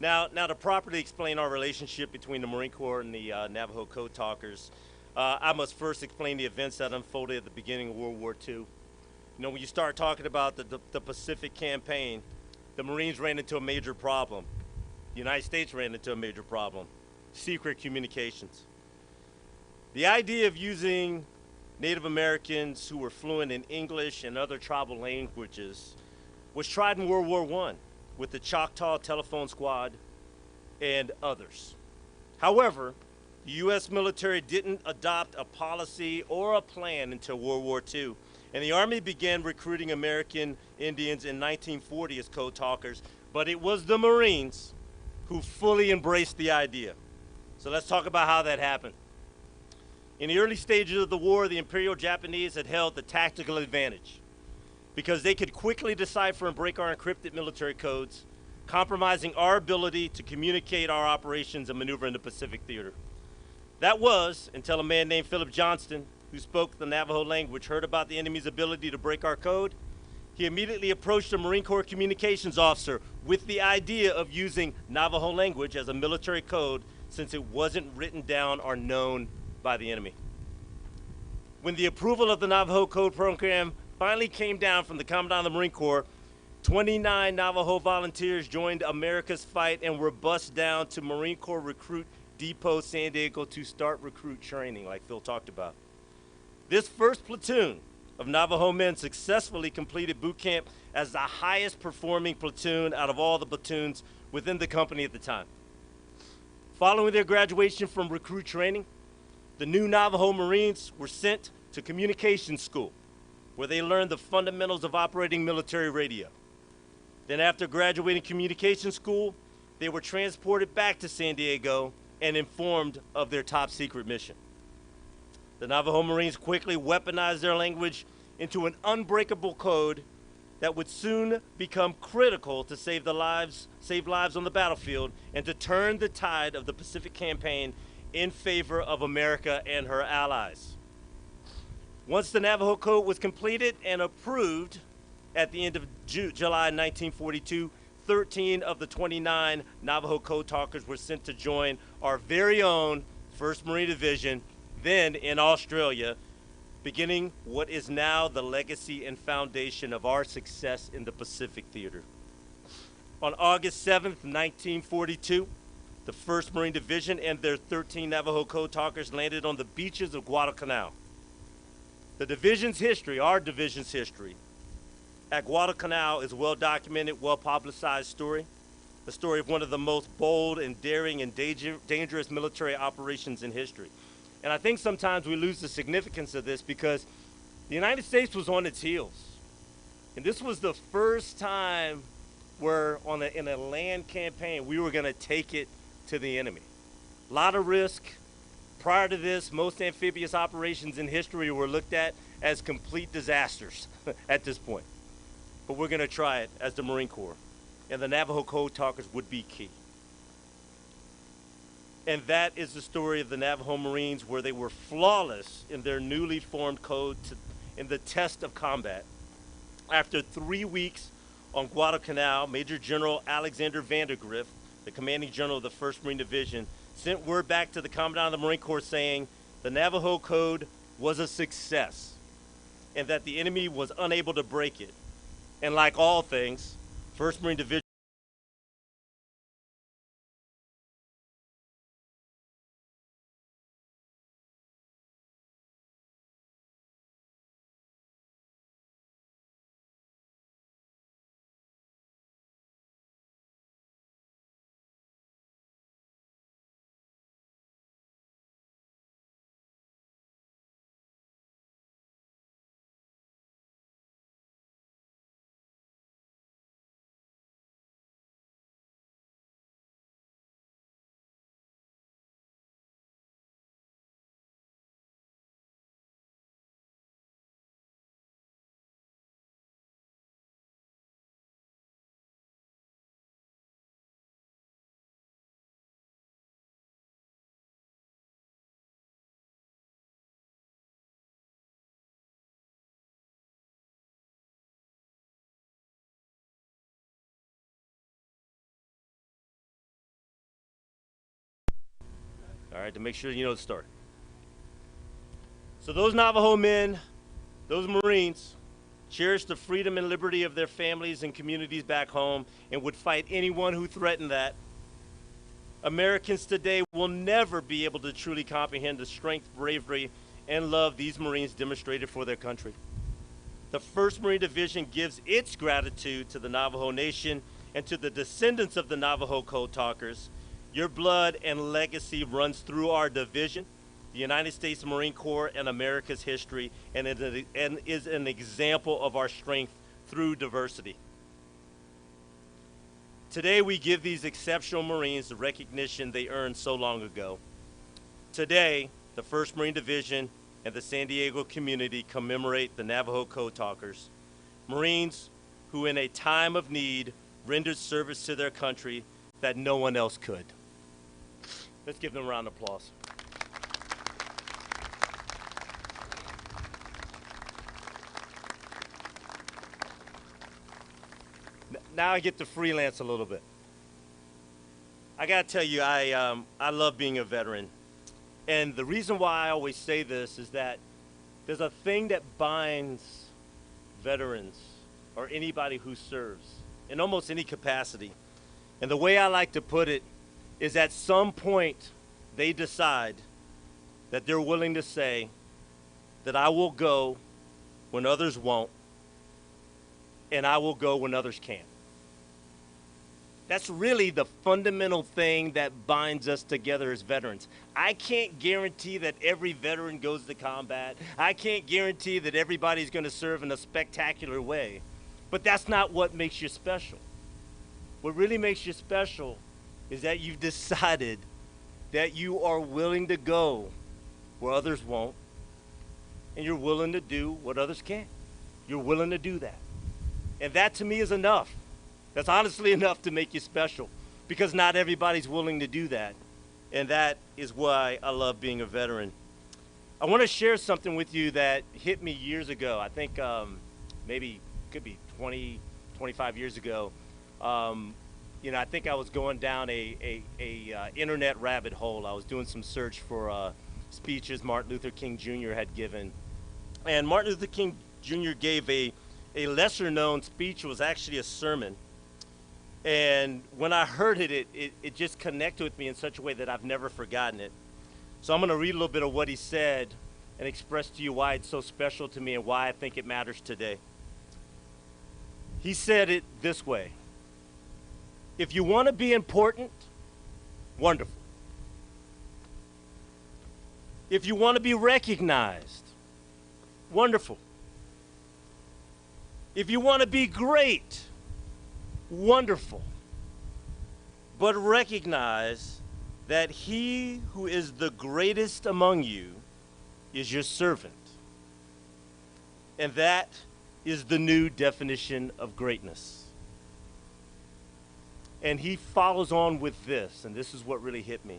Now to properly explain our relationship between the Marine Corps and the Navajo Code Talkers, I must first explain the events that unfolded at the beginning of World War II. When you start talking about the Pacific Campaign, the Marines ran into a major problem. The United States ran into a major problem: secret communications. The idea of using Native Americans who were fluent in English and other tribal languages was tried in World War I with the Choctaw Telephone Squad and others. However, the U.S. military didn't adopt a policy or a plan until World War II, and the Army began recruiting American Indians in 1940 as code talkers, but it was the Marines who fully embraced the idea. So let's talk about how that happened. In the early stages of the war, the Imperial Japanese had held the tactical advantage because they could quickly decipher and break our encrypted military codes, compromising our ability to communicate our operations and maneuver in the Pacific theater. That was until a man named Philip Johnston, who spoke the Navajo language, heard about the enemy's ability to break our code. He immediately approached a Marine Corps communications officer with the idea of using Navajo language as a military code since it wasn't written down or known by the enemy. When the approval of the Navajo Code program finally came down from the Commandant of the Marine Corps, 29 Navajo volunteers joined America's fight and were bussed down to Marine Corps Recruit Depot San Diego to start recruit training, like Phil talked about. This first platoon of Navajo men successfully completed boot camp as the highest performing platoon out of all the platoons within the company at the time. Following their graduation from recruit training, the new Navajo Marines were sent to communications school, where they learned the fundamentals of operating military radio. Then after graduating communications school, they were transported back to San Diego and informed of their top secret mission. The Navajo Marines quickly weaponized their language into an unbreakable code that would soon become critical to save lives on the battlefield and to turn the tide of the Pacific Campaign in favor of America and her allies. Once the Navajo Code was completed and approved at the end of July 1942, 13 of the 29 Navajo Code Talkers were sent to join our very own 1st Marine Division, then in Australia, beginning what is now the legacy and foundation of our success in the Pacific Theater. On August 7th, 1942, the 1st Marine Division and their 13 Navajo Code Talkers landed on the beaches of Guadalcanal. The division's history, our division's history, at Guadalcanal is a well-documented, well-publicized story, the story of one of the most bold and daring and dangerous military operations in history. And I think sometimes we lose the significance of this because the United States was on its heels. And this was the first time where in a land campaign, we were gonna take it to the enemy. A lot of risk. Prior to this, most amphibious operations in history were looked at as complete disasters at this point. But we're gonna try it as the Marine Corps. And the Navajo Code Talkers would be key. And that is the story of the Navajo Marines, where they were flawless in their newly formed code in the test of combat. After 3 weeks on Guadalcanal, Major General Alexander Vandergrift, the commanding general of the 1st Marine Division, sent word back to the Commandant of the Marine Corps saying the Navajo Code was a success and that the enemy was unable to break it. And like all things, 1st Marine Division all right, to make sure you know the story. So those Navajo men, those Marines, cherished the freedom and liberty of their families and communities back home and would fight anyone who threatened that. Americans today will never be able to truly comprehend the strength, bravery, and love these Marines demonstrated for their country. The 1st Marine Division gives its gratitude to the Navajo Nation and to the descendants of the Navajo Code Talkers. Your blood and legacy runs through our division, the United States Marine Corps, and America's history, and is an example of our strength through diversity. Today, we give these exceptional Marines the recognition they earned so long ago. Today, the 1st Marine Division and the San Diego community commemorate the Navajo Code Talkers, Marines who in a time of need rendered service to their country that no one else could. Let's give them a round of applause. now I get to freelance a little bit. I got to tell you, I love being a veteran. And the reason why I always say this is that there's a thing that binds veterans or anybody who serves in almost any capacity. And the way I like to put it is at some point they decide that they're willing to say that I will go when others won't, and I will go when others can't. That's really the fundamental thing that binds us together as veterans. I can't guarantee that every veteran goes to combat. I can't guarantee that everybody's going to serve in a spectacular way. But that's not what makes you special. What really makes you special is that you've decided that you are willing to go where others won't, and you're willing to do what others can't. You're willing to do that. And that to me is enough. That's honestly enough to make you special, because not everybody's willing to do that. And that is why I love being a veteran. I want to share something with you that hit me years ago. I think maybe could be 20, 25 years ago. You know, I think I was going down a internet rabbit hole. I was doing some search for speeches Martin Luther King Jr. had given. And Martin Luther King Jr. gave a lesser known speech. It was actually a sermon. And when I heard it, it just connected with me in such a way that I've never forgotten it. So I'm going to read a little bit of what he said and express to you why it's so special to me and why I think it matters today. He said it this way: if you want to be important, wonderful. If you want to be recognized, wonderful. If you want to be great, wonderful. But recognize that he who is the greatest among you is your servant. And that is the new definition of greatness. And he follows on with this, and this is what really hit me.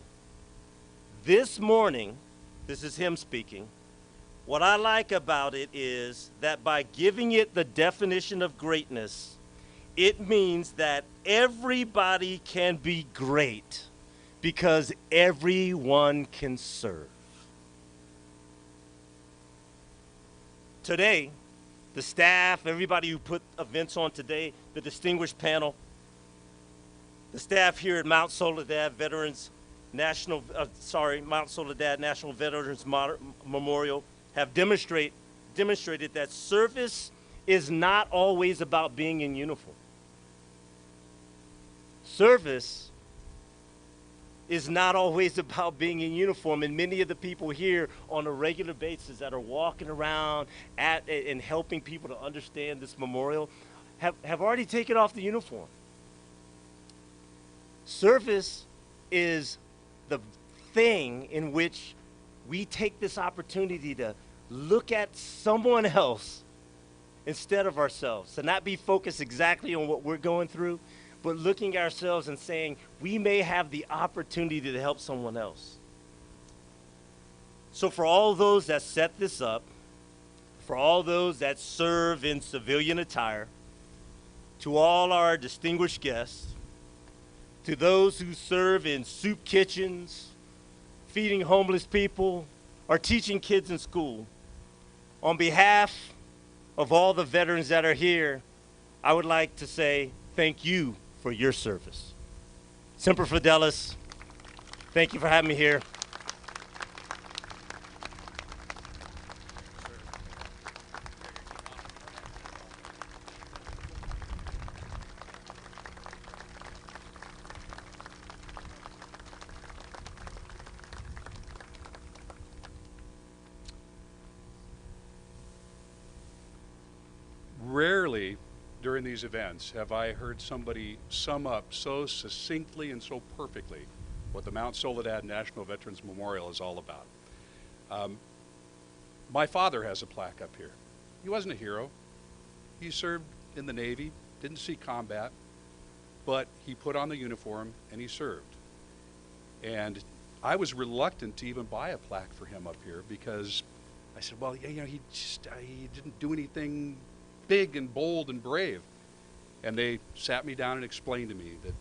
This morning, this is him speaking, what I like about it is that by giving it the definition of greatness, it means that everybody can be great because everyone can serve. Today, the staff, everybody who put events on today, the distinguished panel, the staff here at Mount Soledad Mount Soledad National Veterans Memorial have demonstrated that service is not always about being in uniform. Service is not always about being in uniform, and many of the people here on a regular basis that are walking around and helping people to understand this memorial have already taken off the uniform. Service is the thing in which we take this opportunity to look at someone else instead of ourselves, to not be focused exactly on what we're going through, but looking at ourselves and saying we may have the opportunity to help someone else. So for all those that set this up, for all those that serve in civilian attire, to all our distinguished guests, to those who serve in soup kitchens, feeding homeless people, or teaching kids in school, on behalf of all the veterans that are here, I would like to say thank you for your service. Semper Fidelis, thank you for having me here. Rarely during these events have I heard somebody sum up so succinctly and so perfectly what the Mount Soledad National Veterans Memorial is all about. My father has a plaque up here. He wasn't a hero. He served in the Navy, didn't see combat, but he put on the uniform and he served. And I was reluctant to even buy a plaque for him up here because I said, well, you know, he didn't do anything big and bold and brave. And they sat me down and explained to me that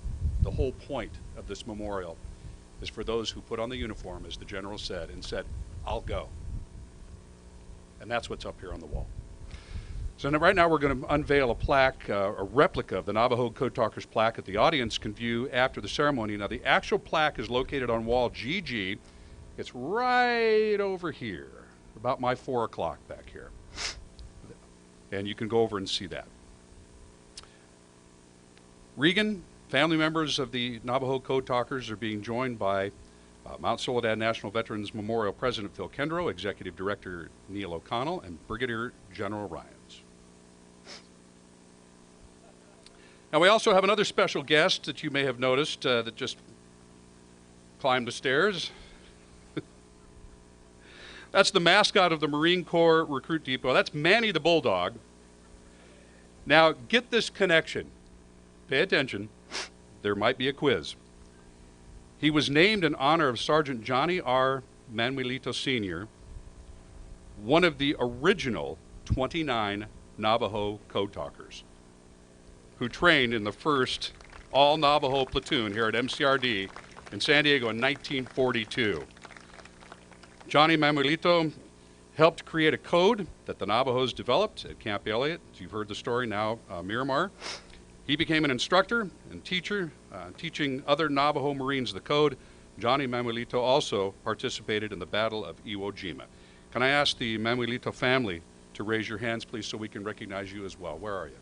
the whole point of this memorial is for those who put on the uniform, as the general said, and said, I'll go. And that's what's up here on the wall. So right now we're going to unveil a plaque, a replica of the Navajo Code Talkers plaque that the audience can view after the ceremony. Now the actual plaque is located on wall GG. It's right over here, about my 4 o'clock back here. And you can go over and see that. Regan, family members of the Navajo Code Talkers are being joined by Mount Soledad National Veterans Memorial President Phil Kendrow, Executive Director Neil O'Connell, and Brigadier General Ryans. Now we also have another special guest that you may have noticed that just climbed the stairs. That's the mascot of the Marine Corps Recruit Depot. That's Manny the Bulldog. Now get this connection. Pay attention. There might be a quiz. He was named in honor of Sergeant Johnny R. Manuelito Sr., one of the original 29 Navajo Code Talkers, who trained in the first all-Navajo platoon here at MCRD in San Diego in 1942. Johnny Manuelito helped create a code that the Navajos developed at Camp Elliott. You've heard the story now, Miramar. He became an instructor and teacher, teaching other Navajo Marines the code. Johnny Manuelito also participated in the Battle of Iwo Jima. Can I ask the Manuelito family to raise your hands, please, so we can recognize you as well? Where are you?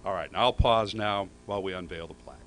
All right, now I'll pause now while we unveil the plaque.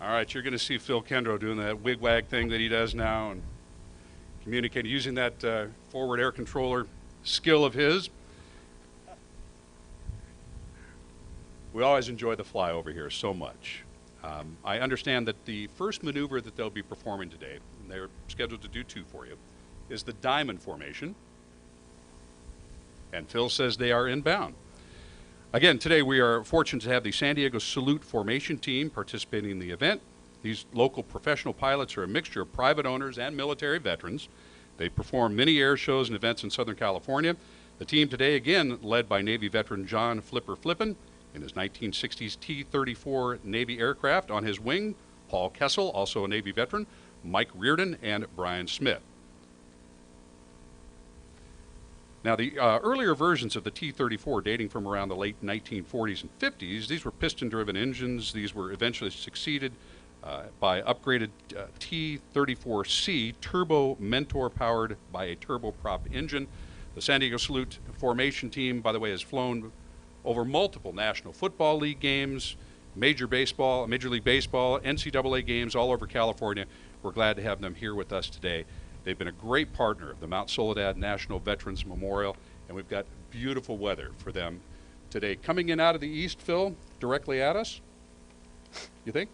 All right, you're going to see Phil Kendrow doing that wig-wag thing that he does now and communicating, using that forward air controller skill of his. We always enjoy the flyover here so much. I understand that the first maneuver that they'll be performing today, and they're scheduled to do 2 for you, is the diamond formation. And Phil says they are inbound. Again, today we are fortunate to have the San Diego Salute Formation Team participating in the event. These local professional pilots are a mixture of private owners and military veterans. They perform many air shows and events in Southern California. The team today, again, led by Navy veteran John Flipper Flippin in his 1960s T-34 Navy aircraft. On his wing, Paul Kessel, also a Navy veteran, Mike Reardon, and Brian Smith. Now, the earlier versions of the T-34, dating from around the late 1940s and 50s, these were piston-driven engines. These were eventually succeeded by upgraded T-34C turbo Mentor powered by a turboprop engine. The San Diego Salute Formation Team, by the way, has flown over multiple National Football League games, Major League Baseball, NCAA games all over California. We're glad to have them here with us today. They've been a great partner of the Mount Soledad National Veterans Memorial, and we've got beautiful weather for them today. Coming in out of the east, Phil, directly at us, you think?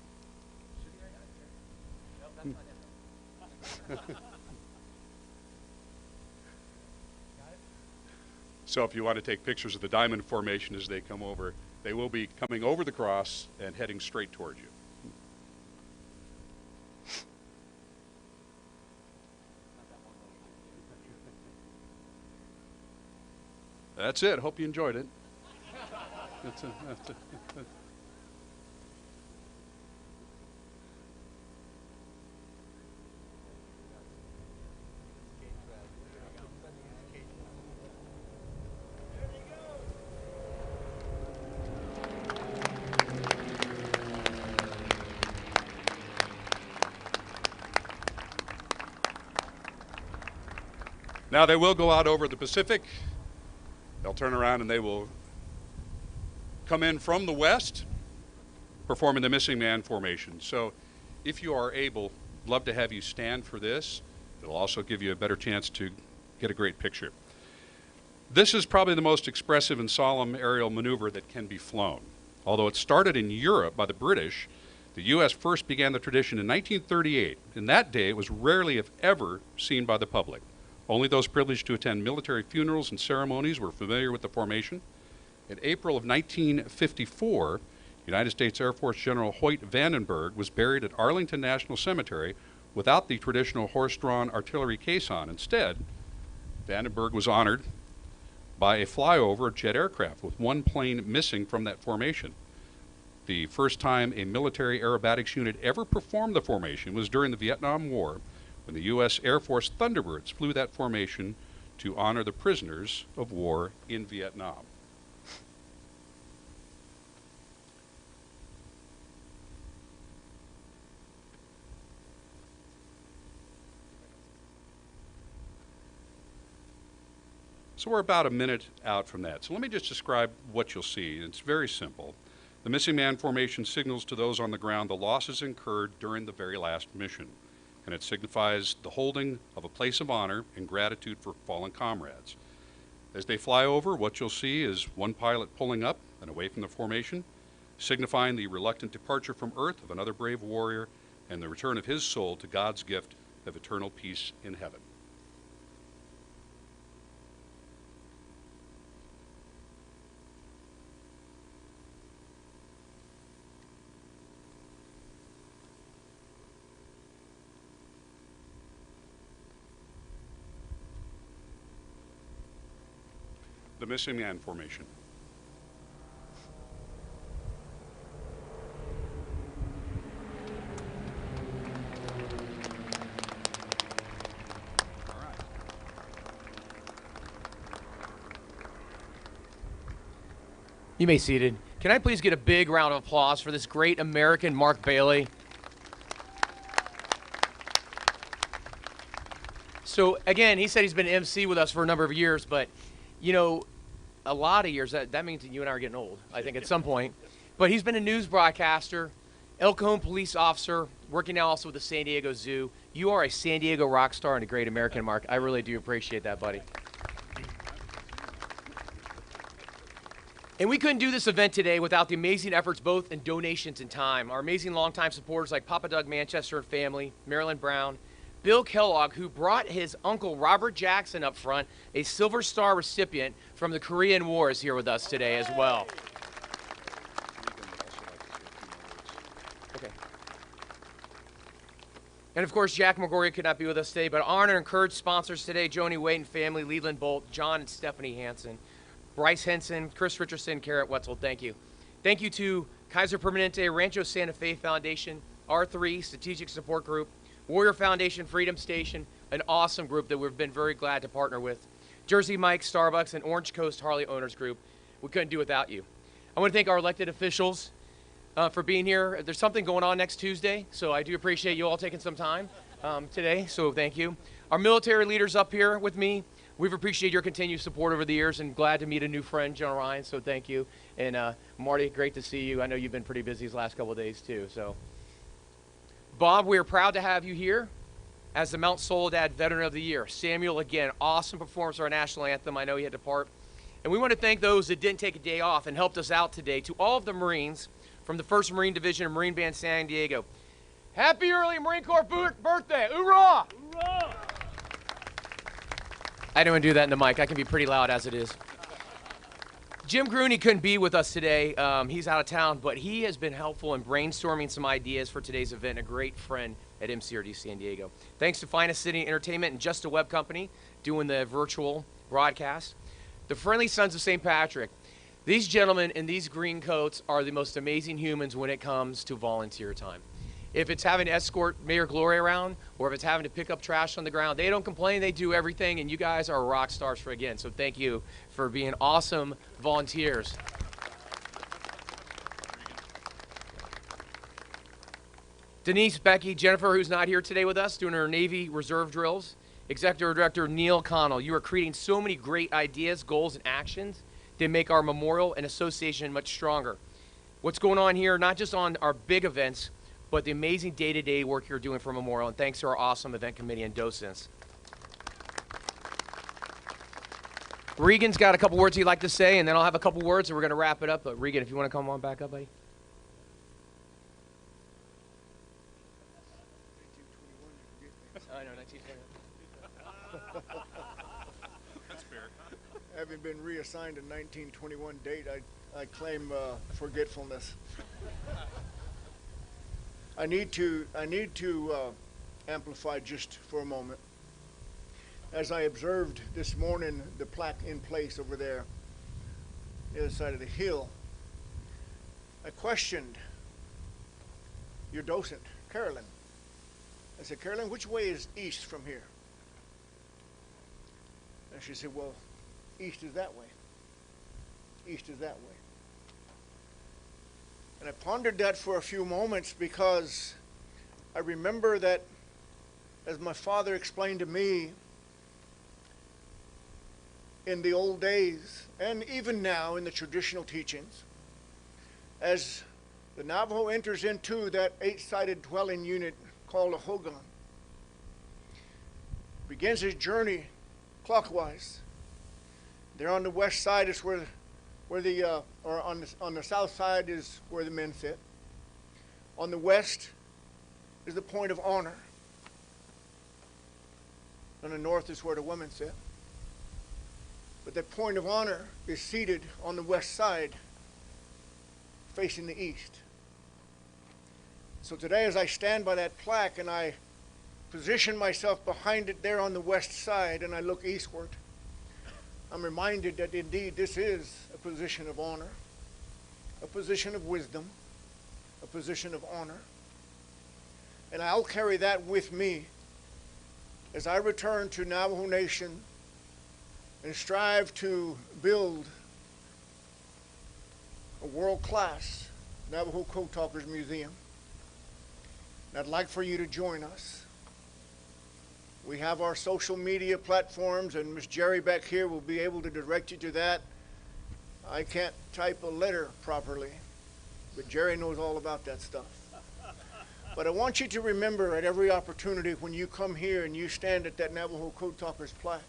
So if you want to take pictures of the diamond formation as they come over, they will be coming over the cross and heading straight towards you. That's it. Hope you enjoyed it. That's it. Now they will go out over the Pacific. They'll turn around and they will come in from the west, performing the missing man formation. So if you are able, love to have you stand for this. It'll also give you a better chance to get a great picture. This is probably the most expressive and solemn aerial maneuver that can be flown. Although it started in Europe by the British, the U.S. first began the tradition in 1938. In that day, it was rarely, if ever, seen by the public. Only those privileged to attend military funerals and ceremonies were familiar with the formation. In April of 1954, United States Air Force General Hoyt Vandenberg was buried at Arlington National Cemetery without the traditional horse-drawn artillery caisson. Instead, Vandenberg was honored by a flyover of jet aircraft, with one plane missing from that formation. The first time a military aerobatics unit ever performed the formation was during the Vietnam War, when the U.S. Air Force Thunderbirds flew that formation to honor the prisoners of war in Vietnam. So we're about a minute out from that. So let me just describe what you'll see. It's very simple. The missing man formation signals to those on the ground the losses incurred during the very last mission, and it signifies the holding of a place of honor and gratitude for fallen comrades. As they fly over, what you'll see is one pilot pulling up and away from the formation, signifying the reluctant departure from Earth of another brave warrior and the return of his soul to God's gift of eternal peace in heaven. The missing man formation. All right. You may be seated. Can I please get a big round of applause for this great American Mark Bailey? So again, he said he's been MC with us for a number of years, but you know, a lot of years, that means that you and I are getting old, I think, at some point. But he's been a news broadcaster, El Cajon police officer, working now also with the San Diego Zoo. You are a San Diego rock star and a great American, Mark. I really do appreciate that, buddy. And we couldn't do this event today without the amazing efforts both in donations and time. Our amazing longtime supporters like Papa Doug Manchester and family, Marilyn Brown, Bill Kellogg, who brought his uncle Robert Jackson up front, a Silver Star recipient from the Korean War, is here with us today as well. Okay. And of course, Jack McGorry could not be with us today, but honor and encourage sponsors today: Joni Waite and family, Leland Bolt, John and Stephanie Hansen, Bryce Henson, Chris Richardson, Garrett Wetzel. Thank you. Thank you to Kaiser Permanente, Rancho Santa Fe Foundation, R3 Strategic Support Group, Warrior Foundation, Freedom Station, an awesome group that we've been very glad to partner with. Jersey Mike, Starbucks, and Orange Coast Harley Owners Group. We couldn't do without you. I want to thank our elected officials for being here. There's something going on next Tuesday, so I do appreciate you all taking some time today, so thank you. Our military leaders up here with me, we've appreciated your continued support over the years and glad to meet a new friend, General Ryan, so thank you. And Marty, great to see you. I know you've been pretty busy these last couple of days too, so. Bob, we are proud to have you here as the Mount Soledad Veteran of the Year. Samuel, again, awesome performance of our national anthem. I know he had to depart. And we want to thank those that didn't take a day off and helped us out today. To all of the Marines from the 1st Marine Division of Marine Band San Diego, happy early Marine Corps birthday. Hoorah! Hoorah! I didn't want to do that in the mic. I can be pretty loud as it is. Jim Grooney couldn't be with us today. He's out of town, but he has been helpful in brainstorming some ideas for today's event, a great friend at MCRD San Diego. Thanks to Finest City Entertainment and Just a Web Company doing the virtual broadcast. The Friendly Sons of St. Patrick. These gentlemen in these green coats are the most amazing humans when it comes to volunteer time. If it's having to escort Mayor Glory around or if it's having to pick up trash on the ground, they don't complain, they do everything, and you guys are rock stars for again. So thank you for being awesome volunteers. Denise, Becky, Jennifer, who's not here today with us, doing her Navy Reserve drills. Executive Director Neil Connell, you are creating so many great ideas, goals, and actions that make our memorial and association much stronger. what's going on here, not just on our big events, but the amazing day-to-day work you're doing for Memorial, and thanks to our awesome event committee and docents. Regan's got a couple words he'd like to say, and then I'll have a couple words, and we're going to wrap it up. But Regan, if you want to come on back up, buddy. I know, 1921. That's fair. Having been reassigned a 1921 date, I claim forgetfulness. I need to amplify just for a moment. As I observed this morning the plaque in place over there, the other side of the hill, I questioned your docent, Carolyn. I said, Carolyn, which way is east from here? And she said, well, east is that way. East is that way. And I pondered that for a few moments because I remember that, as my father explained to me, in the old days, and even now in the traditional teachings, as the Navajo enters into that 8-sided dwelling unit called a hogan, begins his journey clockwise. There on the west side is where the or on the south side is where the men sit. On the west is the point of honor. On the north is where the women sit. But that point of honor is seated on the west side, facing the east. So today, as I stand by that plaque and I position myself behind it there on the west side and I look eastward, I'm reminded that indeed this is a position of honor, a position of wisdom, a position of honor. And I'll carry that with me as I return to Navajo Nation and strive to build a world-class Navajo Code Talkers Museum. And I'd like for you to join us. We have our social media platforms, and Miss Jerry back here will be able to direct you to that. I can't type a letter properly, but Jerry knows all about that stuff. But I want you to remember at every opportunity when you come here and you stand at that Navajo Code Talkers plaque,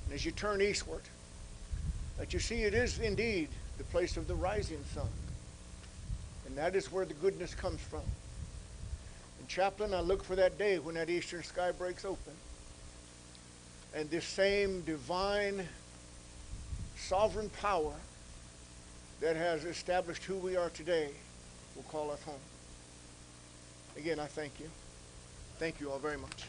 and as you turn eastward, that you see it is indeed the place of the rising sun. And that is where the goodness comes from. And Chaplain, I look for that day when that eastern sky breaks open. And this same divine, sovereign power that has established who we are today will call us home. Again, I thank you. Thank you all very much.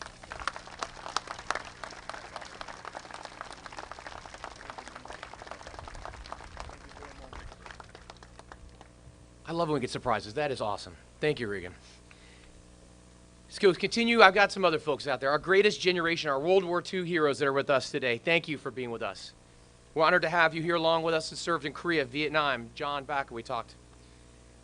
I love when we get surprises. That is awesome. Thank you, Regan. Skills continue. I've got some other folks out there. Our greatest generation, our World War II heroes that are with us today. Thank you for being with us. We're honored to have you here along with us that served in Korea, Vietnam, John Baca, we talked.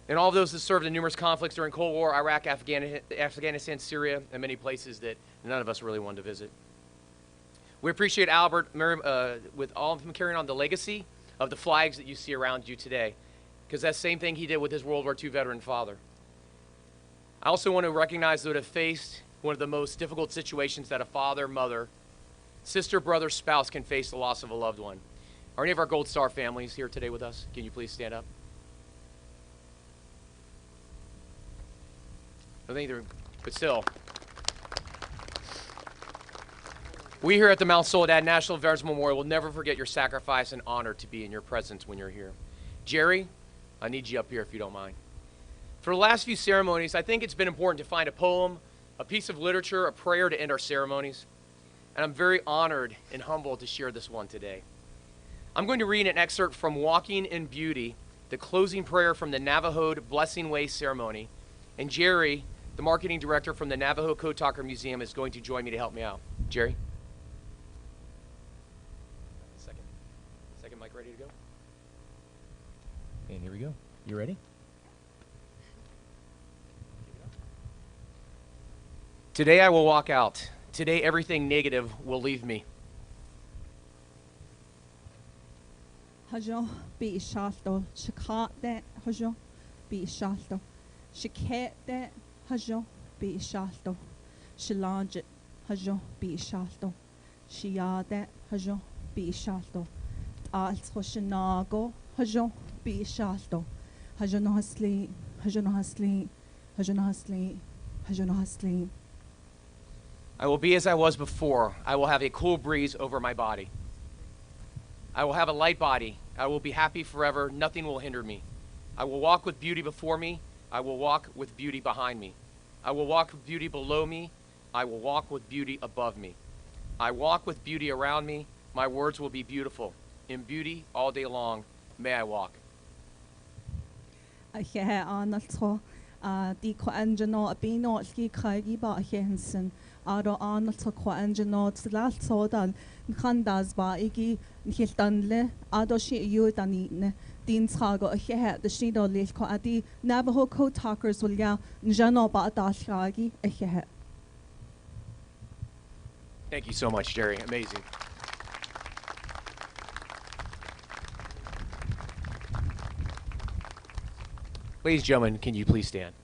And all of those that served in numerous conflicts during Cold War, Iraq, Afghanistan, Syria, and many places that none of us really wanted to visit. We appreciate Albert with all of him carrying on the legacy of the flags that you see around you today, because that's the same thing he did with his World War II veteran father. I also want to recognize those that have faced one of the most difficult situations that a father, mother, sister, brother, spouse can face, the loss of a loved one. Are any of our Gold Star families here today with us? Can you please stand up? I think they're, but still. We here at the Mount Soledad National Veterans Memorial will never forget your sacrifice and honor to be in your presence when you're here. Jerry, I need you up here if you don't mind. For the last few ceremonies, I think it's been important to find a poem, a piece of literature, a prayer to end our ceremonies. And I'm very honored and humbled to share this one today. I'm going to read an excerpt from Walking in Beauty, the closing prayer from the Navajo Blessing Way ceremony. And Jerry, the marketing director from the Navajo Code Talkers Museum, is going to join me to help me out. Jerry? Second mic ready to go? And here we go. You ready? Today I will walk out. Today everything negative will leave me. Hajo be shafto chakate hajo be shalto. She kept that hajo be shalto. She launched hajo be shalto. She yard that hajo be shalto. Also shinago hajo be shalto. Hajo no hasli, hajo no hasli, hajo no hasli, hajo no hasli. I will be as I was before. I will have a cool breeze over my body. I will have a light body. I will be happy forever. Nothing will hinder me. I will walk with beauty before me. I will walk with beauty behind me. I will walk with beauty below me. I will walk with beauty above me. I walk with beauty around me. My words will be beautiful. In beauty all day long, may I walk. I hear Arnold the Coangeno Abino Ski Kaiba Henson. Aro Arnold Coangeno Slat Sodan Kandas Ba Igi Hiltanle Adoshi Yudanine Dean Trago a head the Shido Lilko Adi Navajo Code Talkers will ya Njano Ba Dashagi a head. Thank you so much, Jerry. Amazing. Ladies and gentlemen, can you please stand?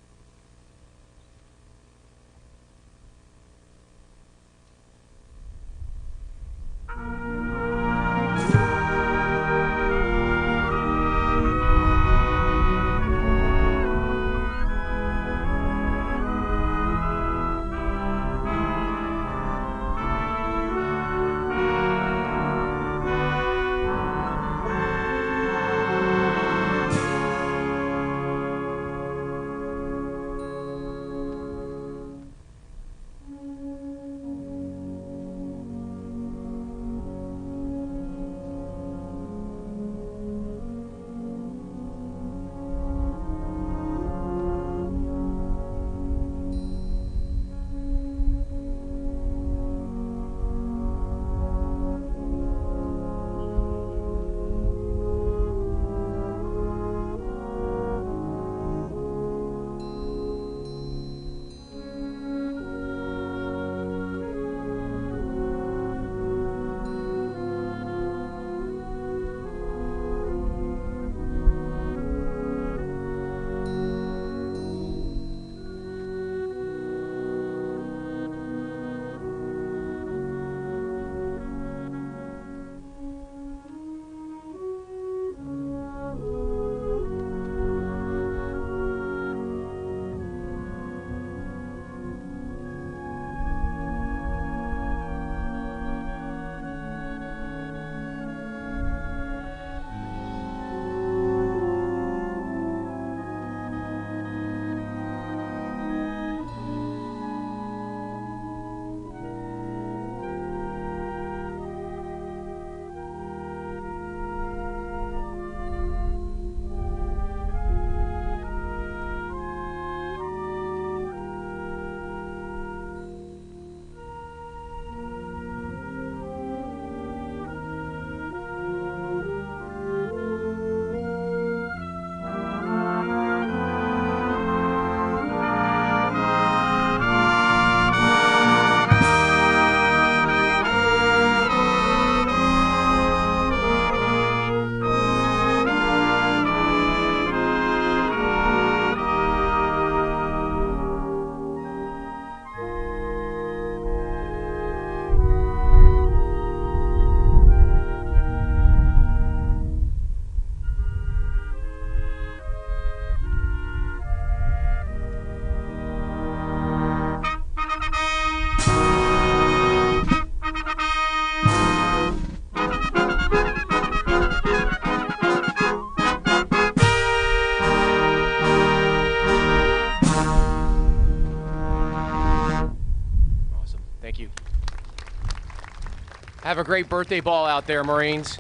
Have a great birthday ball out there, Marines.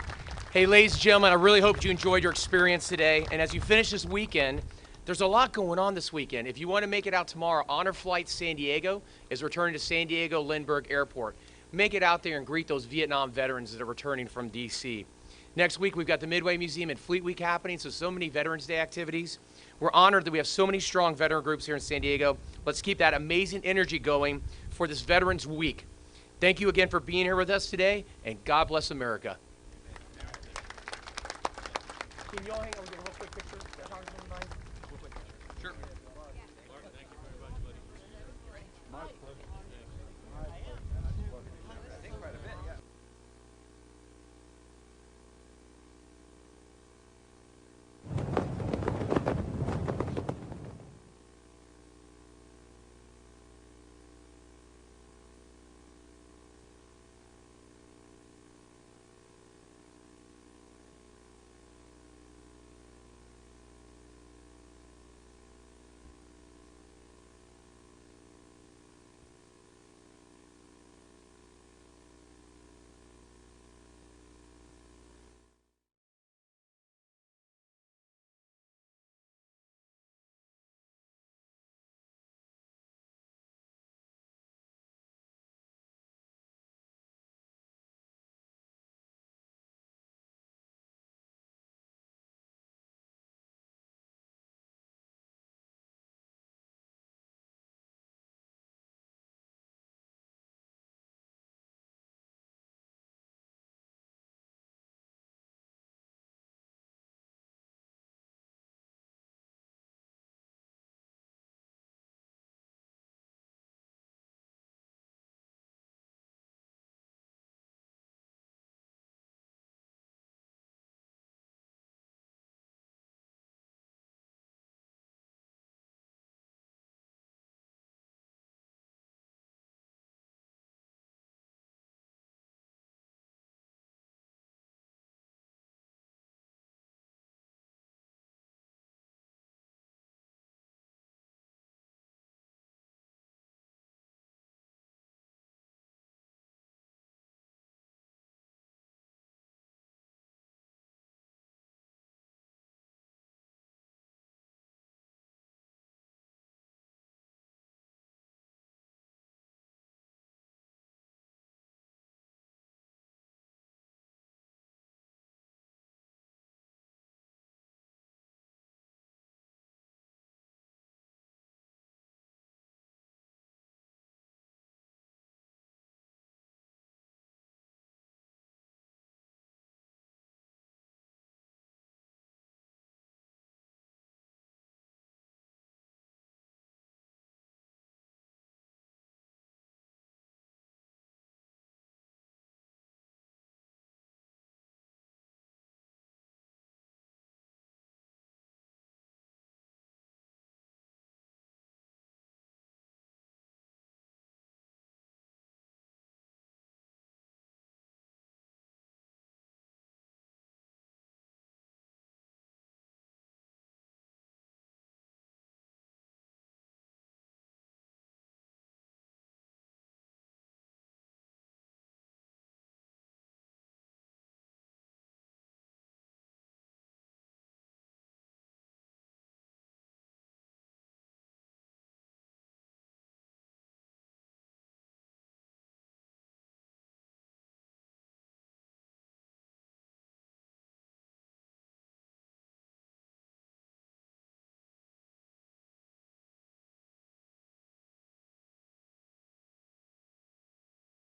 Hey, ladies and gentlemen, I really hope you enjoyed your experience today. And as you finish this weekend, there's a lot going on this weekend. If you want to make it out tomorrow, Honor Flight San Diego is returning to San Diego Lindbergh Airport. Make it out there and greet those Vietnam veterans that are returning from D.C. Next week, we've got the Midway Museum and Fleet Week happening, so many Veterans Day activities. We're honored that we have so many strong veteran groups here in San Diego. Let's keep that amazing energy going for this Veterans Week. Thank you again for being here with us today, and God bless America. Can you all hang on?